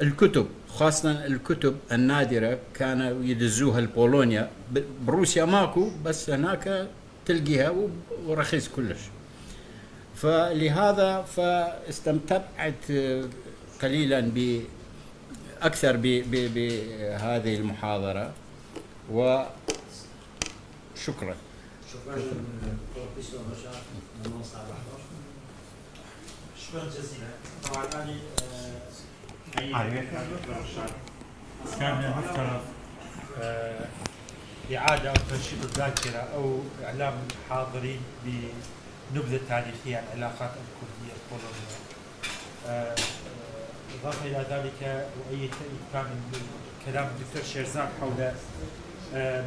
الكتب خاصة الكتب النادرة كانوا يدزوها لبولونيا. بروسيا ماكو، بس هناك تلقيها ورخيص كلش. فلهذا فاستمتعت قليلا أكثر بهذه المحاضرة، وشكرا. شكرا بروفيسور رجاء المنصة 14. شكرا جزيلا. طبعا أنا كان المفترض إعادة أو تنشيط الذاكرة أو إعلام الحاضرين بنبذة تاريخية عن العلاقات الكردية البولونية. إضافة إلى ذلك وأي تأييد كامل كلام الدكتور شيرزاد حول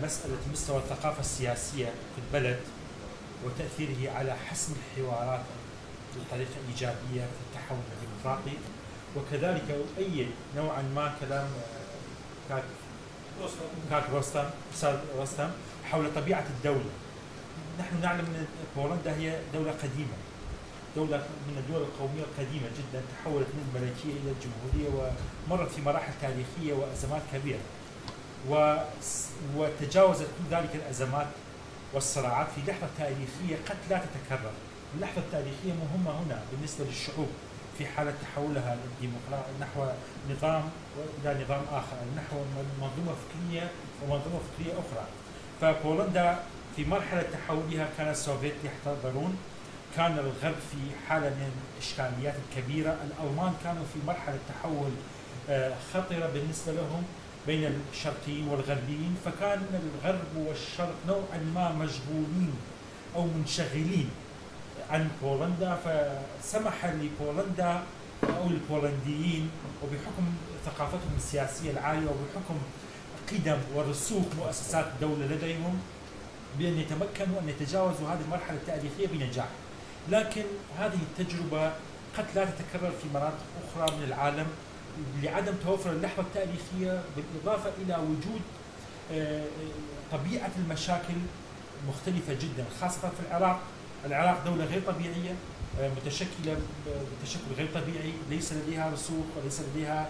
مسألة مستوى الثقافة السياسية في البلد وتأثيره على حسم الحوارات بطريقة إيجابية في التحول الديمقراطي، وكذلك أؤيد نوعا ما كلام كاك رستم حول طبيعة الدولة. نحن نعلم أن بولندا هي دولة قديمة، دولة من الدول القومية القديمة جدا، تحولت من الملكية إلى الجمهورية ومرت في مراحل تاريخية وأزمات كبيرة، وتجاوزت كل ذلك الأزمات والصراعات في لحظة تاريخية قد لا تتكرر. اللحظة التاريخية مهمة هنا بالنسبة للشعوب في حالة تحولها نحو نظام إلى نظام آخر، نحو منظومة فكرية ومنظومة فكرية أخرى. فبولندا في مرحلة تحولها كان السوفيت يحتضرون، كان الغرب في حالة من الإشكاليات الكبيرة، الألمان كانوا في مرحلة تحول خطرة بالنسبة لهم بين الشرقيين والغربيين، فكان الغرب والشرق نوعا ما مشغولين أو منشغلين عن بولندا، فسمح لبولندا أو البولنديين وبحكم ثقافتهم السياسية العالية وبحكم قدم ورسوخ مؤسسات الدولة لديهم بأن يتمكنوا أن يتجاوزوا هذه المرحلة التاريخية بنجاح. لكن هذه التجربة قد لا تتكرر في مناطق أخرى من العالم لعدم توفر اللحظة التاريخية، بالإضافة إلى وجود طبيعة المشاكل مختلفة جدا، خاصة في العراق. العراق دولة غير طبيعية متشكلة بشكل غير طبيعي، ليس لديها رسوخ وليس لديها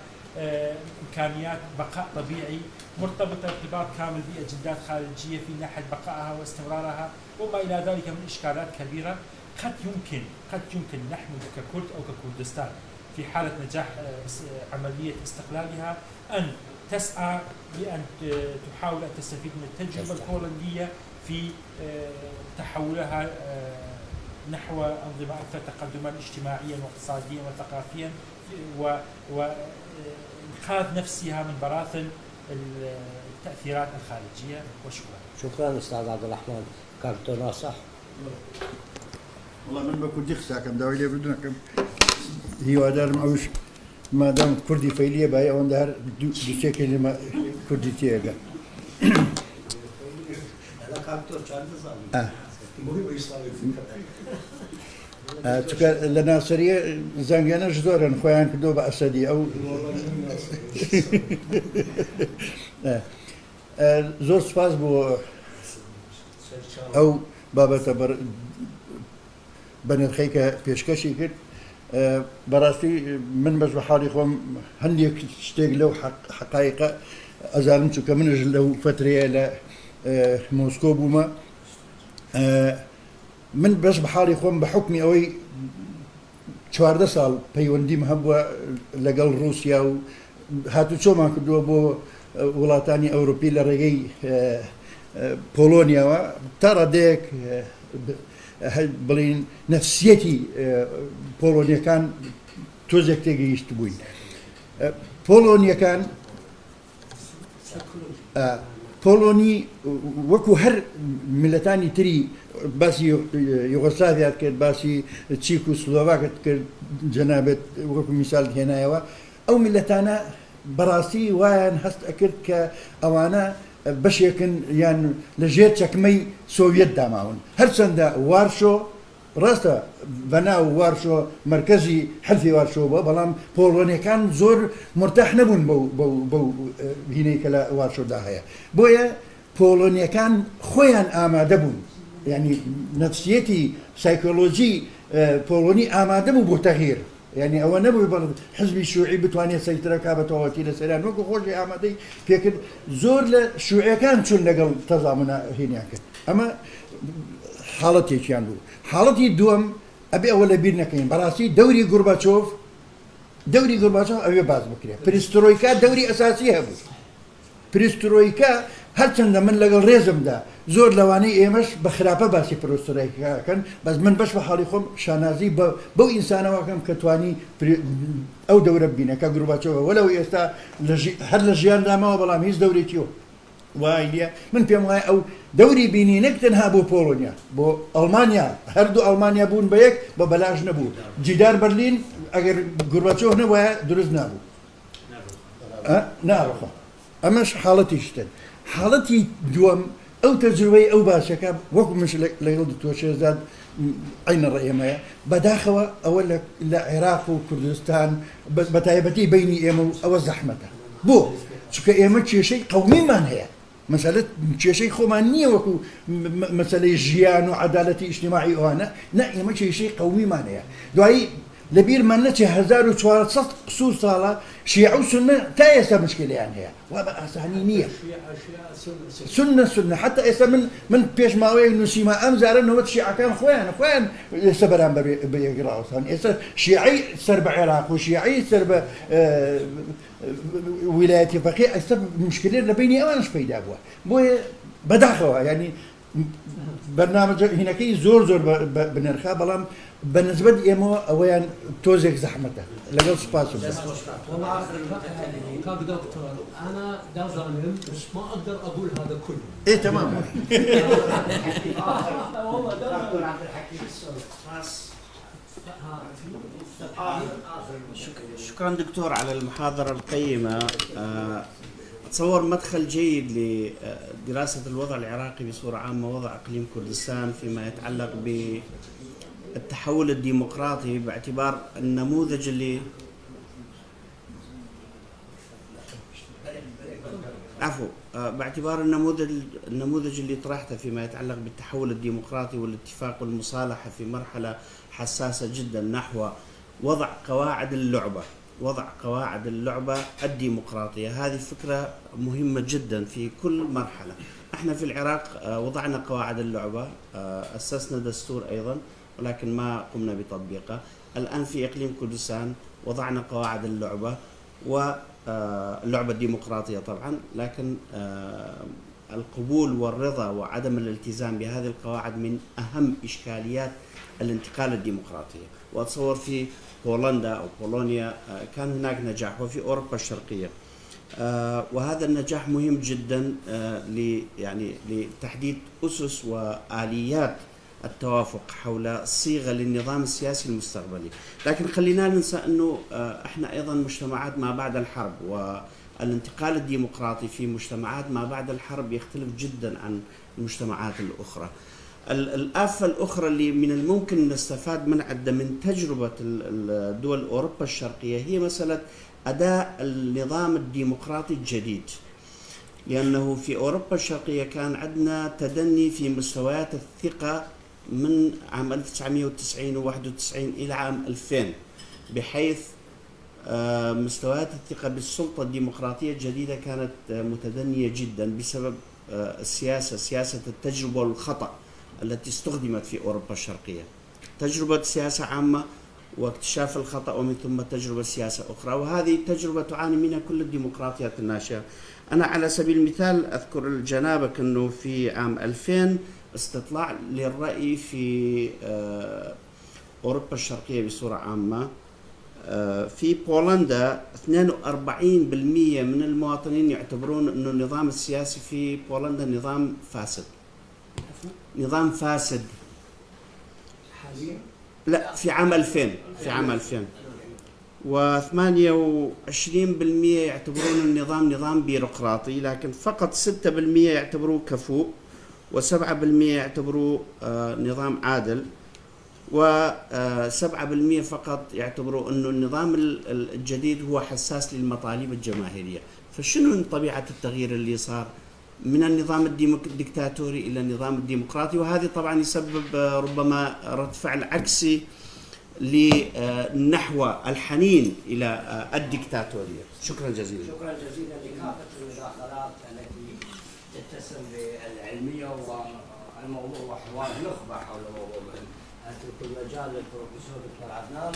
إمكانيات بقاء طبيعي، مرتبطة ارتباط كامل بأجندات خارجية في ناحية بقائها واستمرارها وما إلى ذلك من إشكالات كبيرة. قد يمكن نحن ككرد أو ككردستان في حالة نجاح عملية استقلالها أن تسعى بأن تحاول أن تستفيد من التجربة البولندية في تحولها نحو أنظمة أكثر تقدما اجتماعيا واقتصاديا وثقافيا، وإنقاذ نفسها من براثن التأثيرات الخارجية. وشكرا. شكرا أستاذ عبد الرحمن. كارتونا صح؟ والله من بكون دخسا كم دولة بدنا كم هي وادار معوش ما دام كردي فيلية باي أو ده بشكل ما كردي تيجا. تكا لنا سريع زانجانا جدورا خوان كدو بأسدي أو زور سپاس بو أو بابا تبر بنرخيك بيشكشي كد براستي من بس بحالي خوم هنيك تشتاق له حقائق أزالمتو كمنج له فترة ل موسكو بوما من بس بحالي خوم بحكمي أوي 14 سال بيوندي مهبوا لقل روسيا هاتو چۆمان کردووە بۆ وڵاتانی ئەوروپی لە ڕێگەی پۆلۆنیاوە تا ڕادەیەک بڵین نەفسیەتی پۆلۆنیەکان تۆزێک تێگەیشت بووین. پۆلۆنیەکان پۆلۆنی وەکو هەر میلەتانی تری باسی یوغۆسلاڤیات کرد، باسی چیک و سلۆڤاکت کرد جەنابێت وەکو میسال هێنایەوە، ئەو میلەتانە بەڕاستی وایان هەست ئەکرد کە ئەوانە بەشێکن یان لە ژێر چەکمەی سۆڤێت داماون. هەرچەندە وارشۆ ڕاستە بەناو وارشۆ مرکزی حلفی وارشۆ بووە، بەڵام پۆلۆنیەکان زۆر مرتاح نەبوون بەو هینەی کە لە وارشۆدا هەیە. بۆیە پۆلۆنیەکان خۆیان ئامادە بوون، یعنی نەفسیەتی سایکۆلۆژی پۆلۆنی ئامادە بوو بۆ تەغییر. یعنی ئەوە نەبووی بەڵ حزبی شوعی بتوانێت سەیترەکە بەتەواتی لە سەریان وەکو خۆشی ئامادەی پێکرد. زۆر لە شوعیەکان چون لەگەڵ تەزامنە هینیان کرد. ئەمە حاڵەتێکیان بوو. حاڵەتی دووەم ئەبێ ئەوە لە بیر نەکەین، بەڕاستی دەوری گورباچۆف ئەوێ باز بکرێت. پریسترۆیکا دەوری ئەساسی هەبوو. پریسترۆیکا هەرچەندە من لەگەڵ ڕێزمدا زۆر لەوانەی ئێمەش بە خراپە باسی پرۆسترۆیکاکەن، بەس من بەش بە حاڵی خۆم شانازی بەو ئینسانەوەکەم کە توانی ئەو دەورە ببینەکە گورباچۆفە وەلەو ئێستا هەر لە ژیان داماوە، بەڵام هیچ دەورێکیەوە وایە من پێم وایە ئەو دەوری بینی نەک تەنها بۆ پۆلۆنیا، بۆ ئەڵمانیا، هەردوو ئەڵمانیا بوون بە یەک بە بەلاژ نەبوو. جیدار بەرلین ئەگەر گورباچۆف نەبووایە دروست نابوو. ناڕەخە ئەمەش حاڵەتی شتن. حاڵەتی دووەم ئەو تەجروبەی ئەو باشەکە وەکو مش لەگەڵ دکتۆر شێرزاد عینە ڕێمەیە بەداخەوە ئەوە لە عێراق و کوردستان بە تایبەتی بینی ئێمە و ئەوە زەحمەتە. بۆ چونکە ئێمە کێشەی قەومیمان هەیە، مەسەلەت کێشەی خۆمان نییە وەکو مەسەلەی ژیان و عەدالەتی ئیجتیماعی ئەوانە، نە ئێمە کێشەی قەومیمان هەیە. دوایی لەبیرمان نەچێ 1400 قسوور ساڵە شیعە و سونە تا ئێستا مشکلیان هەیە، وا بە ئاسانی نییە. سنە حتا ئێستا من پێش ماوەیەک نووسیمە ئەم جارە نەوەت شیعەکان خۆیان ئێستا بەرامبەر بە یەکڕاوەستان، ئێستا شیعەی سەر بە عێراق و شیعەی سەر بە ویلایەتی فەقیه ئێستا مشکلێت لە بینی ئەوانش پەیدا بووە. بۆیە بەداخەوە ینی بەرنامە هینەکەی زۆر بنرخا، بەڵام بنسبة ئێمە ئەوەیان تۆزێک زەحمەتە لەگەڵ سوپاسم. والله آخر كاك دكتور أنا دا ظالم بس ما أقدر أقول هذا كله. إيه تمام. والله دكتور عبد الحكيم شكرا دكتور على المحاضرة القيمة. أتصور مدخل جيد لدراسة الوضع العراقي بصورة عامة، وضع إقليم كردستان فيما يتعلق بالتحول الديمقراطي، باعتبار النموذج باعتبار النموذج اللي طرحته فيما يتعلق بالتحول الديمقراطي والاتفاق والمصالحة في مرحلة حساسة جدا نحو وضع قواعد اللعبة الديمقراطية. هذه فكرة مهمة جدا في كل مرحلة. احنا في العراق وضعنا قواعد اللعبة، أسسنا دستور أيضا ولكن ما قمنا بتطبيقه. الآن في إقليم كردستان وضعنا قواعد اللعبة واللعبة الديمقراطية طبعا، لكن القبول والرضا وعدم الالتزام بهذه القواعد من أهم إشكاليات الانتقال الديمقراطية. وأتصور في بولندا أو بولونيا كان هناك نجاح، وفي أوروبا الشرقية، وهذا النجاح مهم جدا لتحديد أسس وآليات التوافق حول صيغة للنظام السياسي المستقبلي. لكن خلينا ننسى أنه احنا أيضا مجتمعات ما بعد الحرب، والانتقال الديمقراطي في مجتمعات ما بعد الحرب يختلف جدا عن المجتمعات الأخرى. الآفة الأخرى اللي من الممكن نستفاد من تجربة الدول أوروبا الشرقية هي مسألة أداء النظام الديمقراطي الجديد، لأنه في أوروبا الشرقية كان عندنا تدني في مستويات الثقة من عام 1990 و91 إلى عام 2000، بحيث مستويات الثقة بالسلطة الديمقراطية الجديدة كانت متدنية جدا بسبب سياسة التجربة والخطأ التي استخدمت في أوروبا الشرقية. تجربة سياسة عامة واكتشاف الخطأ ومن ثم تجربة سياسة أخرى، وهذه تجربة تعاني منها كل الديمقراطيات الناشئة. أنا على سبيل المثال أذكر لجنابك أنه في عام 2000 استطلاع للرأي في أوروبا الشرقية بصورة عامة، في بولندا 42% من المواطنين يعتبرون أن النظام السياسي في بولندا نظام فاسد. نظام فاسد حاليا؟ لا، في عام 2000. في عام 2000 و28% يعتبرون النظام نظام بيروقراطي، لكن فقط 6% يعتبروه كفؤ، و7% يعتبروه نظام عادل، و7% فقط يعتبروا أنه النظام الجديد هو حساس للمطالب الجماهيرية. فشنو طبيعة التغيير اللي صار من النظام الديكتاتوري إلى النظام الديمقراطي؟ وهذا طبعا يسبب ربما رد فعل عكسي نحو الحنين إلى الديكتاتورية. شكرا جزيلا. شكرا جزيلا لكافة المداخلات التي تتسم بالعلمية والموضوع وحوار نخبة حول موضوع مهم. أترك المجال للبروفيسور دكتور عدنان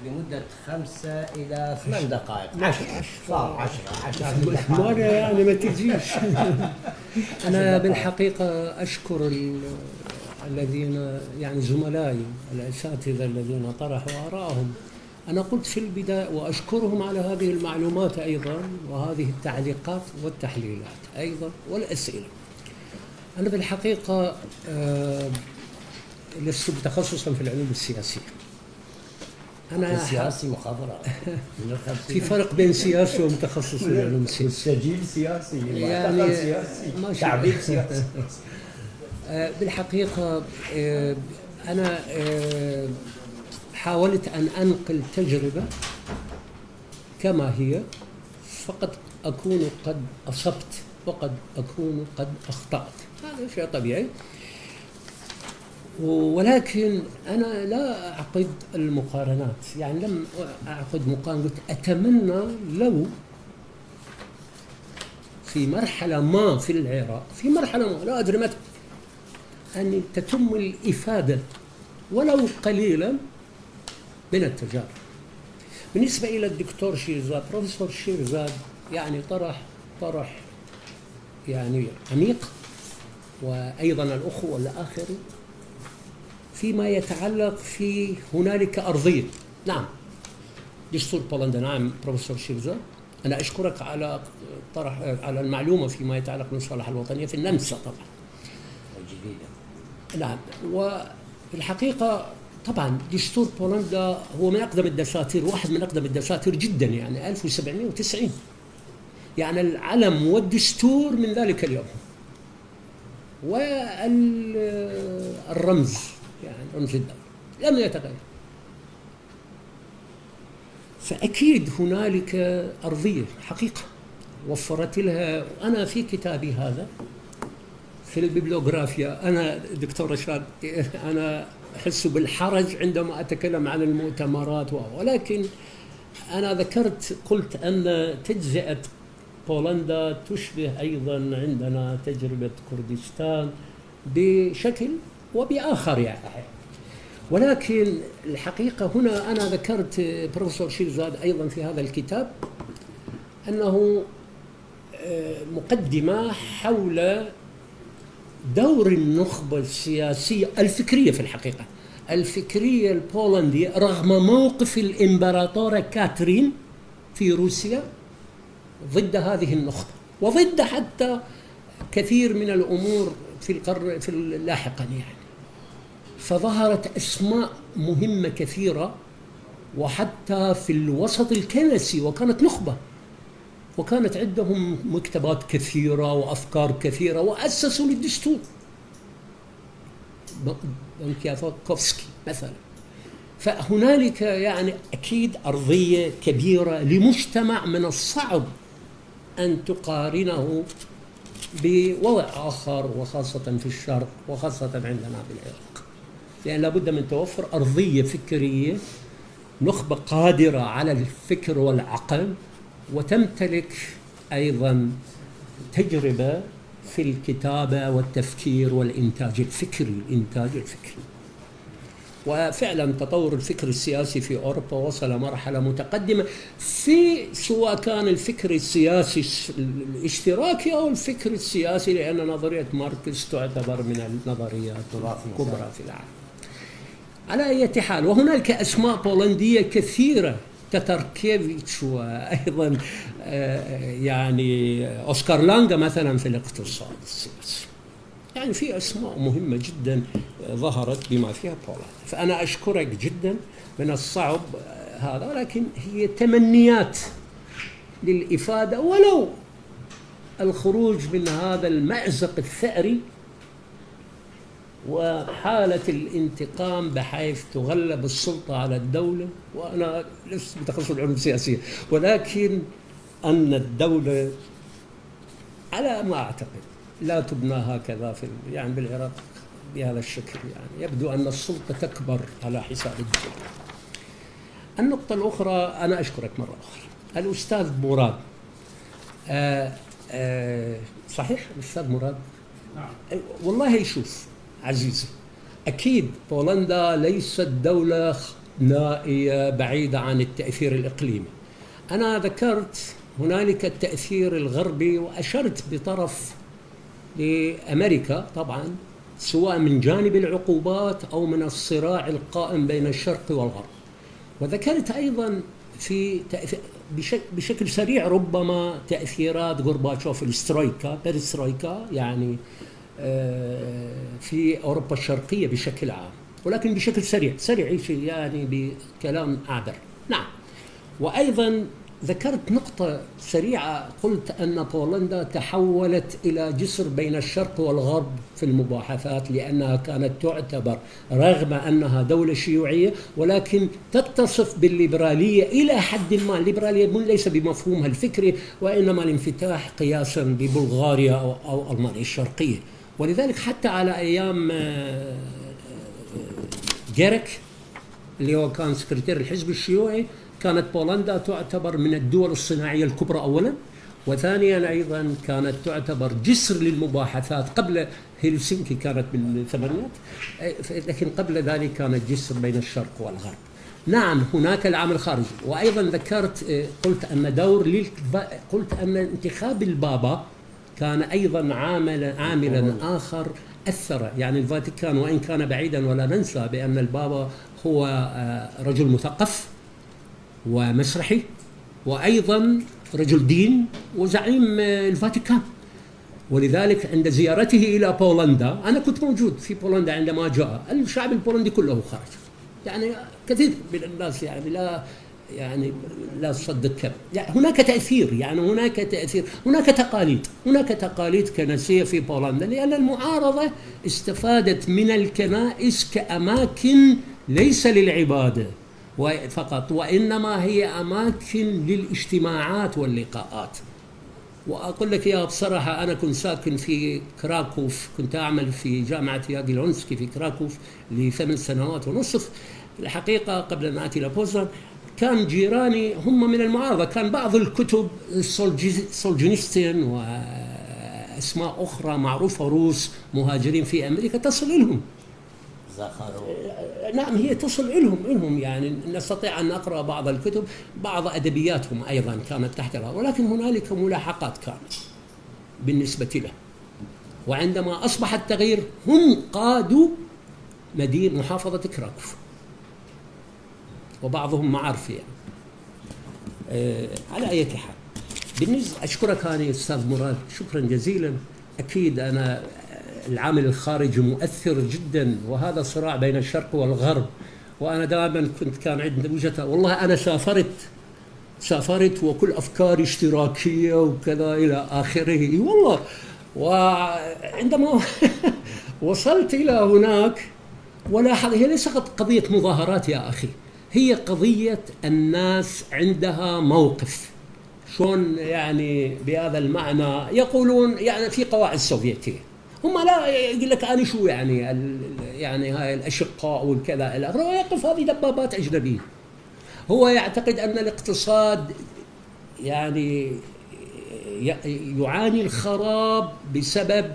لمدة 5 إلى 8 دقائق. 10 صار 10 مرة يعني ما تجيش. أنا بالحقيقة أشكر الذين يعني زملائي الأساتذة الذين طرحوا آراءهم. أنا قلت في البداية وأشكرهم على هذه المعلومات أيضا، وهذه التعليقات والتحليلات أيضا والأسئلة. أنا بالحقيقة لست متخصصا في العلوم السياسية. أنا سياسي مخابرات. في فرق بين سياسي ومتخصص في العلوم السياسية. سجل سياسي، يعني سياسي، تعبير سياسي. بالحقيقة أنا حاولت أن أنقل تجربة كما هي، فقد أكون قد أصبت وقد أكون قد أخطأت، هذا شيء طبيعي. ولكن أنا لا أعقد المقارنات، يعني لم أعقد مقارنة. أتمنى لو في مرحلة ما في العراق، في مرحلة ما لا أدري متى، أن تتم الإفادة ولو قليلا من التجارب. بالنسبة إلى الدكتور شيرزاد، بروفيسور شيرزاد يعني طرح يعني عميق، وأيضا الأخوة الآخرين فيما يتعلق في هنالك أرضية. نعم، دستور بولندا. نعم بروفيسور شيرزاد، أنا أشكرك على على المعلومة فيما يتعلق بالمصالحة الوطنية في النمسا طبعا. نعم، والحقيقة طبعا دستور بولندا هو من أقدم الدساتير، واحد من أقدم الدساتير جدا، يعني 1790. يعني العلم والدستور من ذلك اليوم، والرمز يعني رمز الدولة لم يتغير. فأكيد هنالك أرضية حقيقة وفرت لها. أنا في كتابي هذا في البيبليوغرافيا، أنا دكتور رشاد أنا أحس بالحرج عندما أتكلم عن المؤتمرات، ولكن أنا قلت أن تجزئة بولندا تشبه أيضا عندنا تجربة كردستان بشكل وبآخر يعني. ولكن الحقيقة هنا أنا ذكرت بروفيسور شيرزاد أيضا في هذا الكتاب أنه مقدمة حول دور النخبة السياسية الفكرية، في الحقيقة الفكرية البولندية، رغم موقف الإمبراطورة كاترين في روسيا ضد هذه النخبة، وضد حتى كثير من الأمور في القرن لاحقا يعني. فظهرت أسماء مهمة كثيرة، وحتى في الوسط الكنسي، وكانت نخبة، وكانت عندهم مكتبات كثيرة وأفكار كثيرة، وأسسوا للدستور بانكيافوفسكي مثلا. فهنالك يعني أكيد أرضية كبيرة لمجتمع من الصعب أن تقارنه بوضع آخر، وخاصة في الشرق، وخاصة عندنا بالعراق. يعني لابد من توفر أرضية فكرية، نخبة قادرة على الفكر والعقل، وتمتلك أيضا تجربة في الكتابة والتفكير والإنتاج الفكري. وفعلا تطور الفكر السياسي في أوروبا وصل مرحلة متقدمة في سواء كان الفكر السياسي الاشتراكي أو الفكر السياسي، لأن نظرية ماركس تعتبر من النظريات الكبرى في العالم. على أي حال، وهناك أسماء بولندية كثيرة، تتركيفيتش، وأيضا يعني أوسكار لانغا مثلا في الاقتصاد السياسي. يعني في أسماء مهمة جدا ظهرت بما فيها بولندا. فأنا أشكرك جدا، من الصعب هذا، ولكن هي تمنيات للإفادة، ولو الخروج من هذا المأزق الثأري وحالة الانتقام بحيث تغلب السلطة على الدولة. وأنا لست متخصص بالعلوم السياسية، ولكن أن الدولة على ما أعتقد لا تبنى هكذا يعني بالعراق بهذا الشكل. يعني يبدو أن السلطة تكبر على حساب الدولة. النقطة الأخرى، أنا أشكرك مرة أخرى الأستاذ مراد. صحيح الأستاذ مراد؟ نعم. والله شوف عزيزي، أكيد بولندا ليست دولة نائية بعيدة عن التأثير الإقليمي. أنا ذكرت هنالك التأثير الغربي، وأشرت بطرف لأمريكا طبعا، سواء من جانب العقوبات أو من الصراع القائم بين الشرق والغرب. وذكرت أيضا بشكل سريع ربما تأثيرات غورباتشوف بيرسترويكا يعني في أوروبا الشرقية بشكل عام، ولكن بشكل سريع يعني بكلام عابر. نعم. وأيضا ذكرت نقطة سريعة، قلت أن بولندا تحولت إلى جسر بين الشرق والغرب في المباحثات، لأنها كانت تعتبر رغم أنها دولة شيوعية ولكن تتصف بالليبرالية إلى حد ما. الليبرالية ليس بمفهومها الفكري، وإنما الانفتاح قياسا ببلغاريا أو ألمانيا الشرقية. ولذلك حتى على أيام جيرك اللي هو كان سكرتير الحزب الشيوعي، كانت بولندا تعتبر من الدول الصناعية الكبرى أولا، وثانيا أيضا كانت تعتبر جسر للمباحثات. قبل هلسنكي كانت من الثمانينات، لكن قبل ذلك كانت جسر بين الشرق والغرب. نعم هناك العامل الخارجي. وأيضا ذكرت قلت أن انتخاب البابا كان أيضا عاملا آخر أثر. يعني الفاتيكان وإن كان بعيدا، ولا ننسى بأن البابا هو رجل مثقف ومسرحي، وأيضا رجل دين وزعيم الفاتيكان. ولذلك عند زيارته إلى بولندا، أنا كنت موجود في بولندا عندما جاء، الشعب البولندي كله خرج. يعني كثير من الناس يعني لا تصدق كم. يعني هناك تأثير، هناك تقاليد كنسية في بولندا، لأن المعارضة استفادت من الكنائس كأماكن ليس للعبادة فقط، وإنما هي أماكن للاجتماعات واللقاءات. وأقول لك يا بصراحة، أنا كنت ساكن في كراكوف، كنت أعمل في جامعة ياجيلونسكي في كراكوف ل8 سنوات ونصف. الحقيقة قبل أن آتي إلى بوزنان كان جيراني هم من المعارضة. كان بعض الكتب سولجينيستين وأسماء أخرى معروفة روس مهاجرين في أمريكا تصل إلهم. نعم هي تصل إلهم يعني نستطيع أن نقرأ بعض الكتب، بعض أدبياتهم أيضا كانت تحت الهواء، ولكن هنالك ملاحقات كانت بالنسبة له. وعندما أصبح التغيير هم قادوا محافظة كراكوف، وبعضهم معارف يعني. على أي حال، بالنسبة أشكرك أنا أستاذ مراد، شكرا جزيلا. أكيد أنا العامل الخارجي مؤثر جدا، وهذا صراع بين الشرق والغرب. وأنا دائما كان عندي وجهة، والله أنا سافرت وكل أفكاري اشتراكية وكذا إلى آخره والله. وعندما وصلت إلى هناك ولاحظ هي ليست قضية مظاهرات يا أخي، هي قضية الناس عندها موقف. شلون يعني بهذا المعنى يقولون يعني في قواعد سوفيتية، هم لا يقول لك أنا شو يعني هاي الأشقاء والكذا إلى آخره، ويقف هذه دبابات أجنبية. هو يعتقد أن الاقتصاد يعني يعاني الخراب بسبب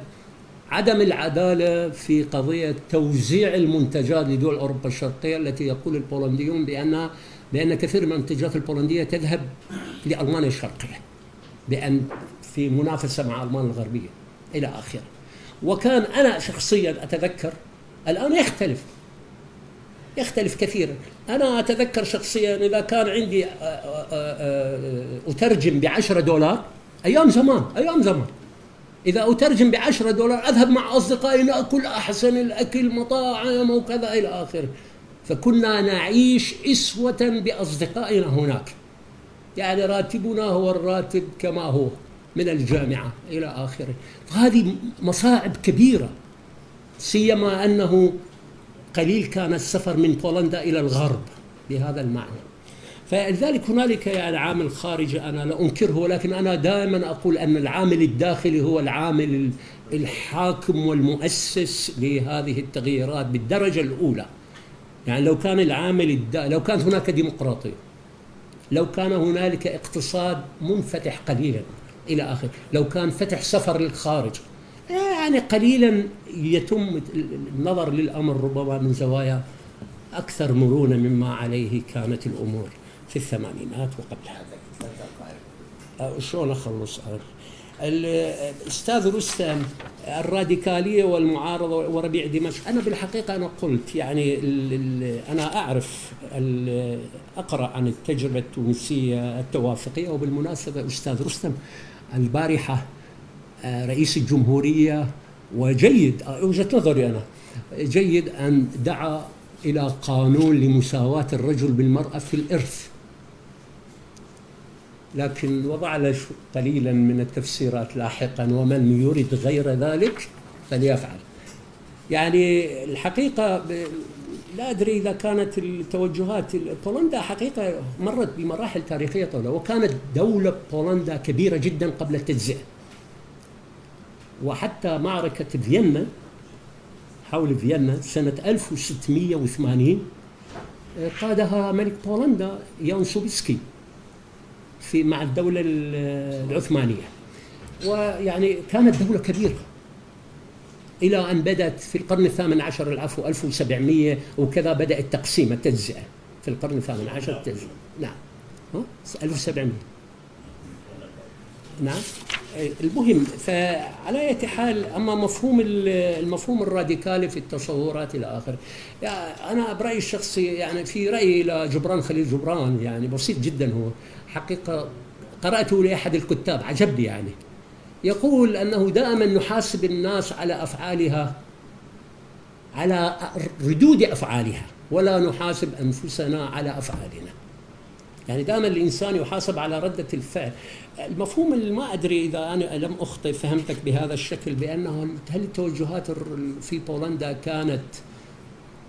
عدم العدالة في قضية توزيع المنتجات لدول أوروبا الشرقية، التي يقول البولنديون بأن كثير من المنتجات البولندية تذهب لألمانيا الشرقية بأن في منافسة مع ألمانيا الغربية إلى آخره. وكان أنا شخصيا أتذكر، الآن يختلف كثيرا. أنا أتذكر شخصيا إذا كان عندي أترجم $10 أيام زمان إذا أترجم $10 أذهب مع أصدقائي نأكل أحسن الأكل، مطاعم وكذا إلى آخره. فكنا نعيش إسوة بأصدقائنا هناك، يعني راتبنا هو الراتب كما هو من الجامعة إلى آخره. فهذه مصاعب كبيرة، سيما أنه قليل كان السفر من بولندا إلى الغرب بهذا المعنى. فلذلك هنالك يعني عامل خارجي أنا لا أنكره، ولكن أنا دائما أقول أن العامل الداخلي هو العامل الحاكم والمؤسس لهذه التغييرات بالدرجة الأولى. يعني لو كان لو كانت هناك ديمقراطية، لو كان هنالك اقتصاد منفتح قليلا إلى آخره، لو كان فتح سفر للخارج، يعني قليلا يتم النظر للأمر ربما من زوايا أكثر مرونة مما عليه كانت الأمور في الثمانينات وقبلها. شلون أخلص؟ الأستاذ رستم، الراديكالية والمعارضة وربيع دمشق، أنا بالحقيقة أنا قلت يعني أنا أعرف أقرأ عن التجربة التونسية التوافقية. وبالمناسبة أستاذ رستم البارحة رئيس الجمهورية، وجيد وجهة نظري أنا جيد أن دعا إلى قانون لمساواة الرجل بالمرأة في الإرث، لكن وضع له قليلا من التفسيرات لاحقا، ومن يريد غير ذلك فليفعل. يعني الحقيقة لا أدري إذا كانت التوجهات، بولندا حقيقة مرت بمراحل تاريخية طويلة، وكانت دولة بولندا كبيرة جدا قبل التجزئة. وحتى معركة فيينا، حول فيينا سنة 1680 قادها ملك بولندا يان سوبسكي مع الدولة العثمانية، ويعني كانت دولة كبيرة إلى أن بدأت في القرن ال18 العفو 1700 وكذا بدأ التقسيم التجزئة في القرن ال18 التجزئة. نعم 1700 نعم. المهم، فعلى أي حال، أما المفهوم الراديكالي في التصورات إلى آخره، يعني أنا برأيي الشخصي، يعني في رأيي إلى جبران خليل جبران، يعني بسيط جدا، هو حقيقة قرأته لأحد الكتاب عجبني، يعني يقول أنه دائما نحاسب الناس على أفعالها، على ردود أفعالها، ولا نحاسب أنفسنا على أفعالنا. يعني دائما الإنسان يحاسب على ردة الفعل. المفهوم اللي ما أدري إذا أنا لم أخطئ فهمتك بهذا الشكل، بأنه هل التوجهات في بولندا كانت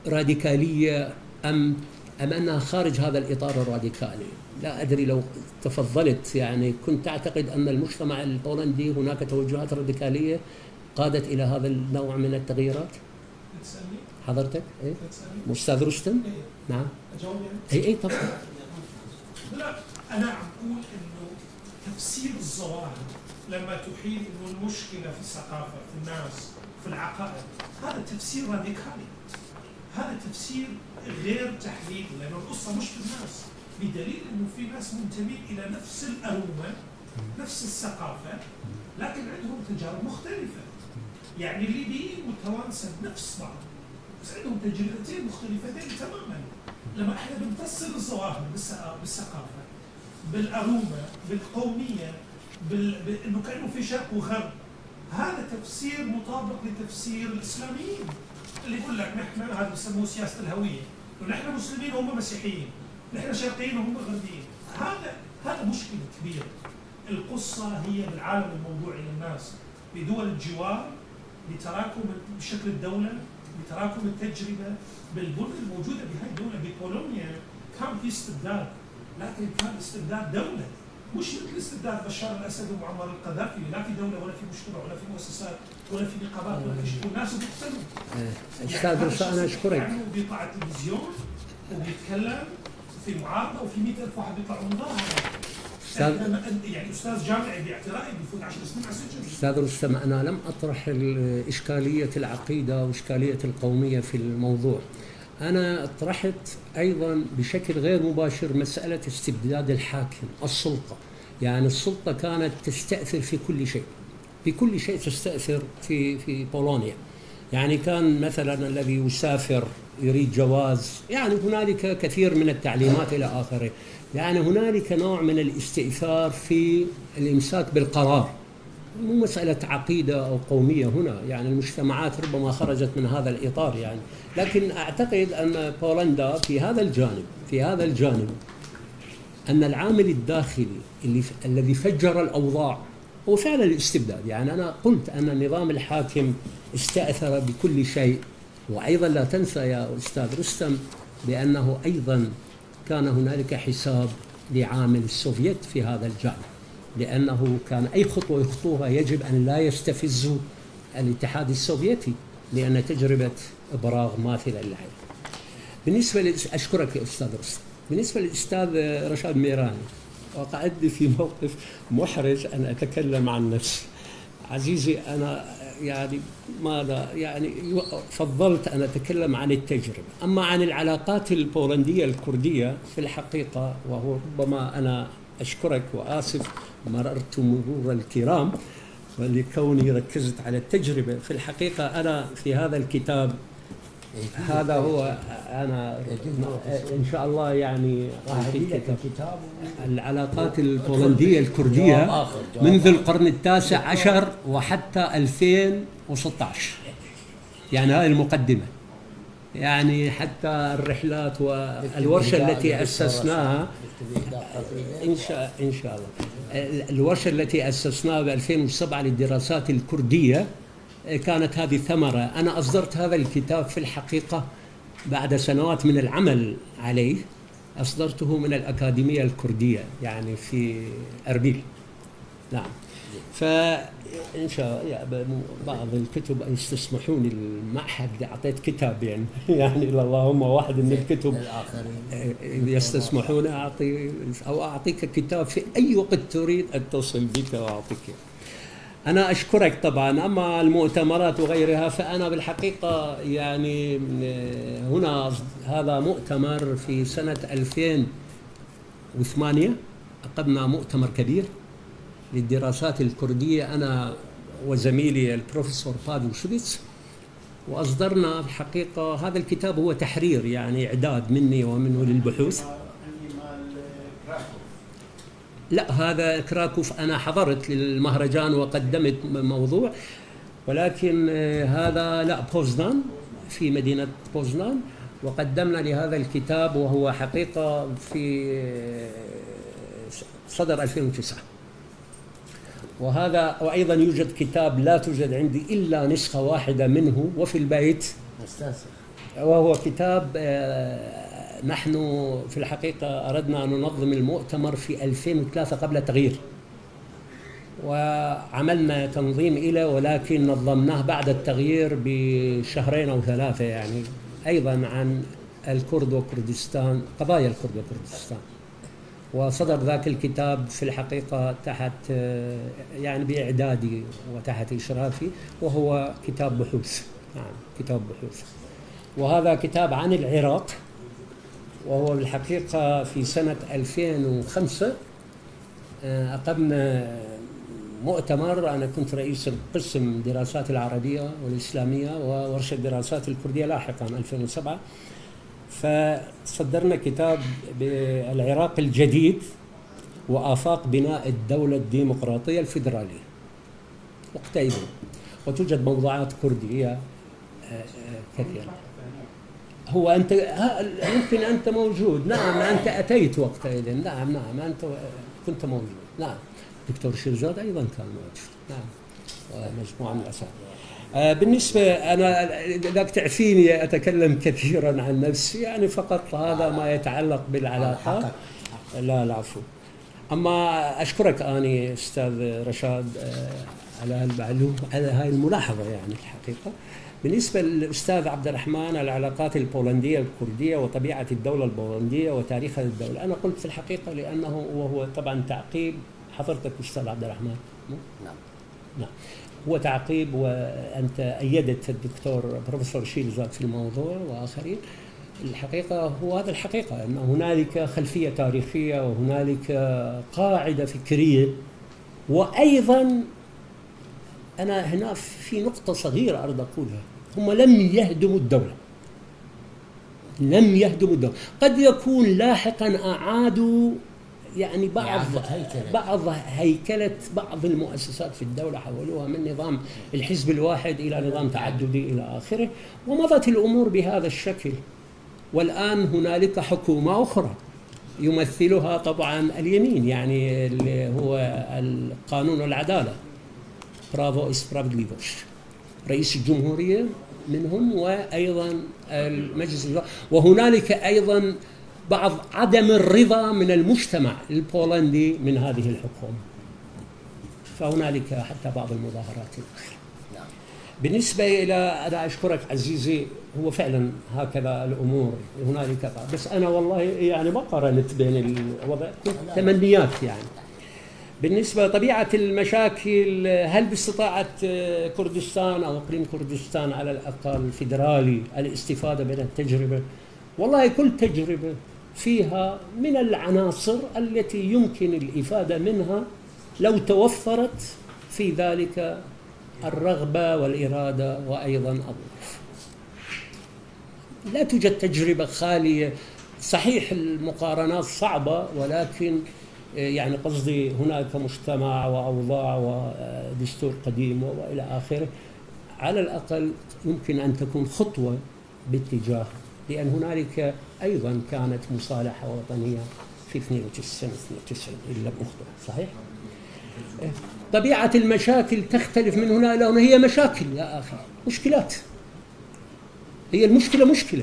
راديكالية أم أنها خارج هذا الإطار الراديكالي؟ لا أدري. لو تفضلت، يعني كنت أعتقد أن المجتمع البولندي هناك توجهات راديكالية قادت إلى هذا النوع من التغييرات. حضرتك إيه؟ أستاذ رستم؟ نعم. أي طبعا. لا، أنا عم أقول إنه تفسير الظواهر لما تحيل إنه المشكلة في الثقافة، في الناس، في العقائد، هذا تفسير راديكالي، هذا تفسير غير تحليلي، لأنه القصة مش في الناس، بدليل إنه في ناس منتمين إلى نفس الأرومة، نفس الثقافة، لكن عندهم تجارب مختلفة. يعني الليبيين والتوانسة نفس بعض، بس عندهم تجربتين مختلفتين تماما. لما احنا بنفسر الظواهر بالثقافه، بالارومه، بالقوميه، انه كانه في شرق وغرب، هذا تفسير مطابق لتفسير الاسلاميين اللي يقول لك نحن هذا بسموه سياسه الهويه، نحن مسلمين وهم مسيحيين، نحن شرقيين وهم غربيين. هذا مشكله كبيره. القصه هي بالعالم الموضوعي للناس، بدول الجوار، بتراكم بشكل الدوله، بتراكم التجربه، بالبنى الموجوده بهذه الدوله. ببولونيا كان في استبداد، لكن كان استبداد دوله، مش مثل استبداد بشار الاسد ومعمر القذافي، لا في دوله ولا في مجتمع ولا في مؤسسات ولا في نقابات ولا في شيء، والناس بتقتلوا. استاذ رشا، انا اشكرك. يعني بيطلع على التلفزيون وبيتكلم في معارضه وفي 100,000 واحد بيطلعوا مظاهره. يعني استاذ جامعي باعترائي بيفوت 10 سنين على السجن. أستاذ رستم، أنا لم أطرح إشكالية العقيدة وإشكالية القومية في الموضوع. أنا طرحت أيضا بشكل غير مباشر مسألة استبداد الحاكم، السلطة. يعني السلطة كانت تستأثر في كل شيء، في كل شيء تستأثر في بولونيا. يعني كان مثلا الذي يسافر يريد جواز، يعني هنالك كثير من التعليمات إلى آخره. يعني هنالك نوع من الاستئثار في الإمساك بالقرار، مو مسألة عقيدة أو قومية هنا. يعني المجتمعات ربما خرجت من هذا الإطار يعني. لكن أعتقد أن بولندا في هذا الجانب أن العامل الداخلي الذي فجر الأوضاع هو فعلا الاستبداد. يعني أنا قلت أن النظام الحاكم استأثر بكل شيء. وأيضا لا تنسى يا أستاذ رستم بأنه أيضا كان هنالك حساب لعامل السوفيت في هذا الجانب، لأنه كان أي خطوة يخطوها يجب أن لا يستفزوا الاتحاد السوفيتي، لأن تجربة إبراغ ماثلة للعين. بالنسبة أشكرك يا أستاذ رستم. بالنسبة للأستاذ رشاد ميراني، وقعدني في موقف محرج أن أتكلم عن نفسي. عزيزي، أنا يعني ماذا يعني فضلت أن أتكلم عن التجربة. أما عن العلاقات البولندية الكردية في الحقيقة، وهو ربما أنا أشكرك وآسف مررت مرور الكرام ولكوني ركزت على التجربة. في الحقيقة أنا في هذا الكتاب، هذا هو أنا إن شاء الله يعني الكتاب العلاقات البولندية الكردية منذ القرن التاسع عشر وحتى 2016. يعني هذه المقدمة. يعني حتى الرحلات والورشة التي أسسناها إن شاء الله الورشة التي أسسناها ب 2007 للدراسات الكردية كانت هذه ثمرة. أنا أصدرت هذا الكتاب في الحقيقة بعد سنوات من العمل عليه. أصدرته من الأكاديمية الكردية يعني في أربيل. نعم. فإن شاء الله بعض الكتب أن يستسمحوني المعهد أعطيت كتاب يعني اللهم واحد من الكتب يستسمحون أعطيك كتاب في أي وقت تريد أتصل بك وأعطيك. أنا أشكرك طبعا. أما المؤتمرات وغيرها فأنا بالحقيقة يعني هنا هذا مؤتمر في سنة 2008 أقمنا مؤتمر كبير للدراسات الكردية أنا وزميلي البروفيسور بادو شوبيتس، وأصدرنا الحقيقة هذا الكتاب هو تحرير يعني إعداد مني ومنه للبحوث. لا، هذا كراكوف أنا حضرت للمهرجان وقدمت موضوع، ولكن هذا لا بوزنان في مدينة بوزنان، وقدمنا لهذا الكتاب وهو حقيقة في صدر 2009. وهذا وأيضا يوجد كتاب لا توجد عندي إلا نسخة واحدة منه وفي البيت، وهو كتاب نحن في الحقيقة أردنا أن ننظم المؤتمر في 2003 قبل التغيير، وعملنا تنظيم إليه، ولكن نظمناه بعد التغيير بشهرين أو ثلاثة يعني، أيضا عن الكرد وكردستان، قضايا الكرد وكردستان. وصدر ذاك الكتاب في الحقيقة تحت يعني بإعدادي وتحت إشرافي، وهو كتاب بحوث. نعم، كتاب بحوث. وهذا كتاب عن العراق، وهو بالحقيقة في سنة 2005 أقمنا مؤتمر. أنا كنت رئيس القسم دراسات العربية والإسلامية وورشة دراسات الكردية لاحقا 2007. فصدرنا كتاب بالعراق الجديد وآفاق بناء الدولة الديمقراطية الفيدرالية وقتئذ، وتوجد موضوعات كردية كثيرة. هو أنت يمكن أنت موجود. نعم، أنت أتيت وقتئذ. نعم أنت كنت موجود. نعم، دكتور شيرزاد أيضا كان موجود. نعم، ومجموعة من الأساتذة. بالنسبة أنا لك تعفيني أتكلم كثيرا عن نفسي يعني، فقط هذا ما يتعلق بالعلاقات. لا العفو. أما أشكرك أني أستاذ رشاد على المعلومة، على هاي الملاحظة يعني الحقيقة. بالنسبة للأستاذ عبد الرحمن العلاقات البولندية الكردية وطبيعة الدولة البولندية وتاريخ هذه الدولة، أنا قلت في الحقيقة لأنه وهو طبعا تعقيب حضرتك أستاذ عبد الرحمن. نعم هو تعقيب، وأنت أيدت الدكتور بروفيسور شيلزاد في الموضوع وآخرين. الحقيقة هو هذا الحقيقة أن هنالك خلفية تاريخية وهنالك قاعدة فكرية. وأيضا أنا هنا في نقطة صغيرة أريد أقولها، هم لم يهدموا الدولة، لم يهدموا الدولة. قد يكون لاحقا أعادوا يعني بعض هيكلة بعض المؤسسات في الدولة، حولوها من نظام الحزب الواحد إلى نظام تعددي إلى آخره، ومضت الأمور بهذا الشكل. والآن هنالك حكومة أخرى يمثلها طبعا اليمين، يعني اللي هو القانون والعدالة، برافو اسبرافدليفوش، رئيس الجمهورية منهم، وأيضا المجلس، وهنالك أيضا بعض عدم الرضا من المجتمع البولندي من هذه الحكومة، فهنالك حتى بعض المظاهرات الأخرى. بالنسبة إلى، أنا أشكرك عزيزي، هو فعلا هكذا الأمور، هنالك بس أنا والله يعني ما قارنت بين الوضع، تمنيات يعني. بالنسبة لطبيعة المشاكل، هل باستطاعة كردستان أو إقليم كردستان على الأقل فيدرالي الاستفادة من التجربة؟ والله كل تجربة فيها من العناصر التي يمكن الإفادة منها لو توفرت في ذلك الرغبة والإرادة وأيضا الظروف. لا توجد تجربة خالية، صحيح المقارنات صعبة، ولكن يعني قصدي هناك مجتمع وأوضاع ودستور قديم وإلى آخره، على الأقل يمكن أن تكون خطوة باتجاه، لأن هنالك أيضا كانت مصالحة وطنية في 92 إن لم أخطئ، صحيح؟ طبيعة المشاكل تختلف من هنا إلى هنا، هي مشاكل يا أخي، مشكلات، هي المشكلة مشكلة،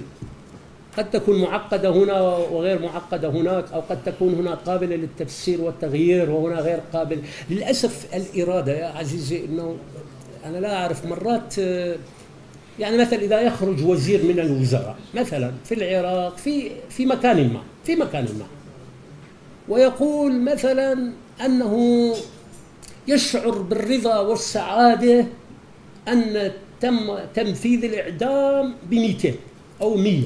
قد تكون معقدة هنا وغير معقدة هناك، أو قد تكون هنا قابلة للتفسير والتغيير وهنا غير قابل. للأسف الإرادة يا عزيزي، إنه أنا لا أعرف مرات، يعني مثلا إذا يخرج وزير من الوزراء مثلا في العراق في مكان ما ويقول مثلا أنه يشعر بالرضا والسعادة أن تم تنفيذ الإعدام ب200 أو 100.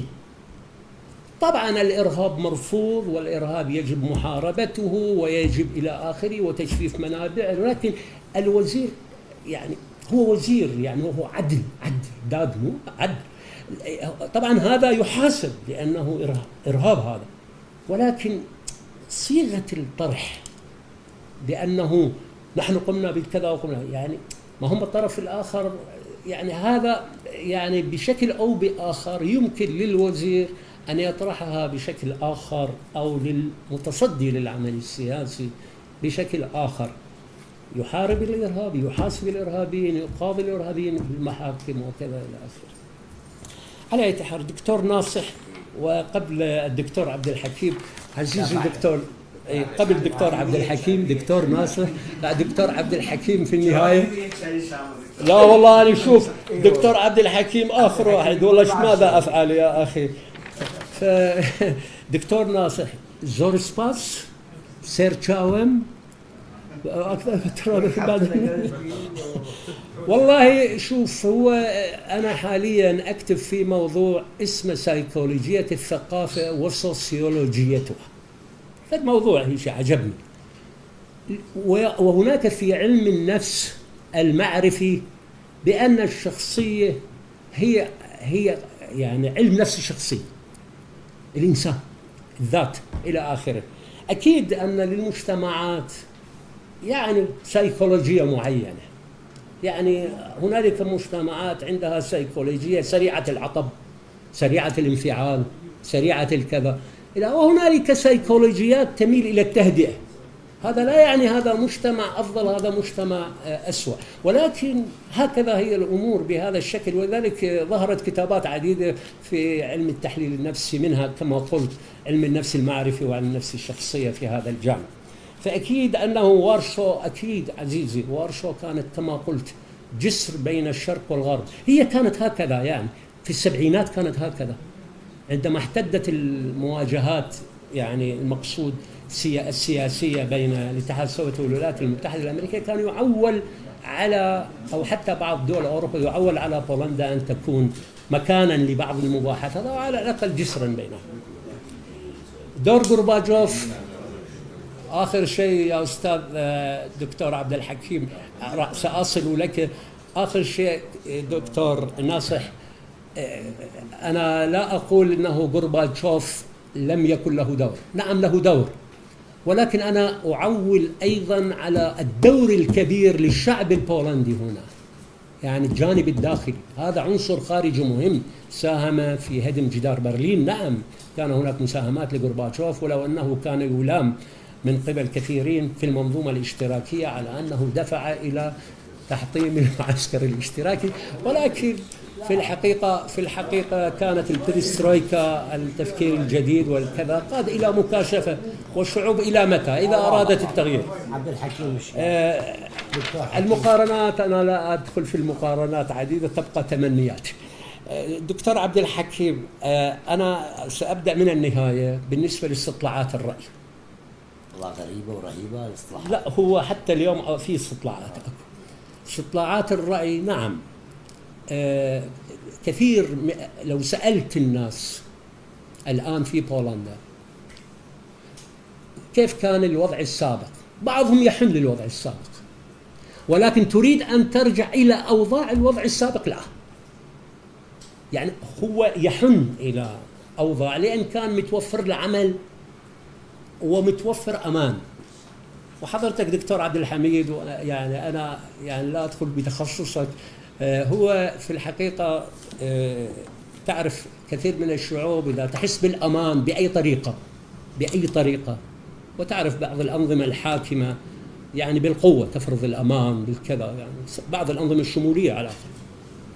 طبعا الإرهاب مرفوض، والإرهاب يجب محاربته ويجب إلى آخره وتجفيف منابع، ولكن الوزير يعني هو وزير، يعني هو عدل داد مو عدل. طبعا هذا يحاسب لأنه إرهاب هذا، ولكن صيغة الطرح بأنه نحن قمنا بالكذا وقمنا، يعني ما هم الطرف الآخر، يعني هذا يعني بشكل أو بآخر يمكن للوزير أن يطرحها بشكل آخر، أو للمتصدي للعمل السياسي بشكل آخر، يحارب الإرهاب، يحاسب الإرهابيين، يقاضي الإرهابيين بالمحاكم وكذا إلى آخره. على أي حال دكتور ناصح، وقبل الدكتور عبد الحكيم عزيزي الدكتور، قبل الدكتور عبد الحكيم دكتور ناصح، دكتور عبد الحكيم في النهاية. لا والله أنا شوف دكتور عبد الحكيم آخر واحد، والله ماذا أفعل يا أخي. دكتور ناصح، زور سباس سيرشاوم والله شوف، هو أنا حاليا أكتب في موضوع اسمه سيكولوجية الثقافة وسوسيولوجيتها. الموضوع هي شيء عجبني. وهناك في علم النفس المعرفي بأن الشخصية هي يعني علم نفس الشخصية، الإنسان، الذات إلى آخره. أكيد أن للمجتمعات يعني سيكولوجية معينة، يعني هنالك مجتمعات عندها سيكولوجية سريعة العطب، سريعة الانفعال، سريعة الكذا، وهنالك سيكولوجيات تميل إلى التهدئة. هذا لا يعني هذا مجتمع أفضل، هذا مجتمع أسوأ، ولكن هكذا هي الأمور بهذا الشكل. ولذلك ظهرت كتابات عديدة في علم التحليل النفسي، منها كما قلت علم النفس المعرفي وعلم النفس الشخصية في هذا الجانب. فأكيد أنه وارشو، أكيد عزيزي وارشو كانت كما قلت جسر بين الشرق والغرب. هي كانت هكذا، يعني في السبعينات كانت هكذا عندما احتدت المواجهات، يعني المقصود السياسية بين الاتحاد السوفيتي والولايات المتحدة الأمريكية، كان يعول على، أو حتى بعض دول أوروبا يعول على بولندا أن تكون مكانا لبعض المباحثات أو على الأقل جسرا بينها. دور غورباتشوف آخر شيء يا أستاذ دكتور عبد الحكيم، سأصل لك آخر شيء دكتور ناصح. أنا لا أقول أنه غورباتشوف لم يكن له دور، نعم له دور، ولكن أنا أعول أيضا على الدور الكبير للشعب البولندي هنا، يعني الجانب الداخلي، هذا عنصر خارجي مهم ساهم في هدم جدار برلين. نعم كان هناك مساهمات لغورباتشوف، ولو أنه كان يلام من قبل كثيرين في المنظومة الاشتراكية على أنه دفع إلى تحطيم المعسكر الاشتراكي، ولكن في الحقيقة كانت البريسترويكا، التفكير الجديد والكذا، قاد إلى مكاشفة، والشعوب إلى متى إذا أرادت التغيير. عبد الحكيم المقارنات أنا لا أدخل في المقارنات عديدة، تبقى تمنيات. دكتور عبد الحكيم، أنا سأبدأ من النهاية بالنسبة لاستطلاعات الرأي. والله غريبة ورهيبة الاصطلاحات. لا هو حتى اليوم في استطلاعات، استطلاعات الرأي نعم. كثير لو سألت الناس الآن في بولندا كيف كان الوضع السابق، بعضهم يحن للوضع السابق، ولكن تريد أن ترجع إلى أوضاع الوضع السابق، لا، يعني هو يحن إلى أوضاع لأن كان متوفر له عمل ومتوفر أمان. وحضرتك دكتور عبد الحميد، يعني أنا يعني لا أدخل بتخصصك، هو في الحقيقة تعرف كثير من الشعوب إذا تحس بالأمان بأي طريقة، وتعرف بعض الأنظمة الحاكمة يعني بالقوة تفرض الأمان بالكذا، يعني بعض الأنظمة الشمولية على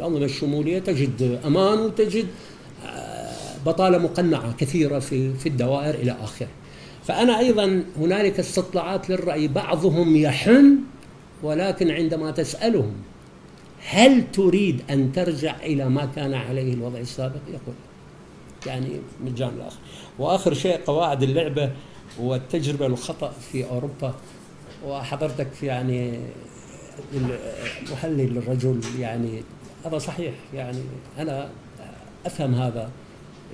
الأنظمة الشمولية تجد أمان وتجد بطالة مقنعة كثيرة في الدوائر إلى آخره. فأنا أيضا هنالك استطلاعات للرأي بعضهم يحن، ولكن عندما تسألهم هل تريد أن ترجع إلى ما كان عليه الوضع السابق، يقول يعني من الجانب الآخر. وآخر شيء قواعد اللعبة والتجربة والخطأ في أوروبا، وحضرتك يعني محلل للرجل، يعني هذا صحيح، يعني أنا أفهم هذا.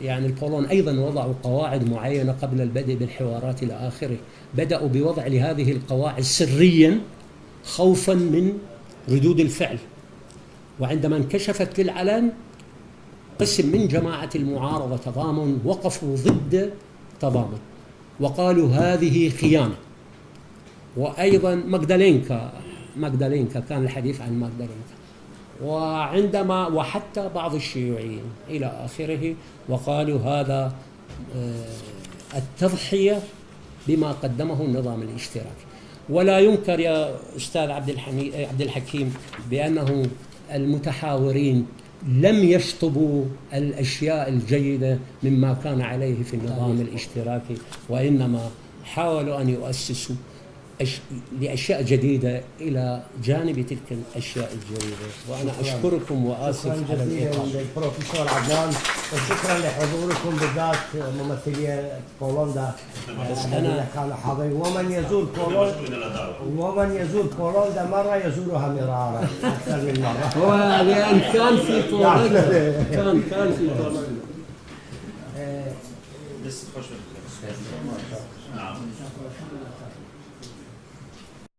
يعني البولون أيضا وضعوا قواعد معينة قبل البدء بالحوارات إلى آخره، بدأوا بوضع لهذه القواعد سريا خوفا من ردود الفعل، وعندما انكشفت للعلن قسم من جماعة المعارضة تضامن وقفوا ضد تضامن وقالوا هذه خيانة. وأيضا ماغدالينكا كان الحديث عن ماغدالينكا، وحتى بعض الشيوعيين إلى آخره، وقالوا هذا التضحية بما قدمه النظام الاشتراكي. ولا ينكر يا أستاذ عبد الحكيم بأنه المتحاورين لم يشطبوا الأشياء الجيدة مما كان عليه في النظام الاشتراكي، وإنما حاولوا أن يؤسسوا لأشياء جديدة إلى جانب تلك الأشياء الجيدة. وأنا أشكركم وآسف على الإطالة. شكرا للبروفيسور عدنان، وشكرا لحضوركم بالذات ممثلي بولندا الذين كانوا حاضرين. ومن يزور بولندا مرة يزورها مرارا أكثر من مرة. ولأن كان في بولندا كان في بولندا. لسه خوش. نعم.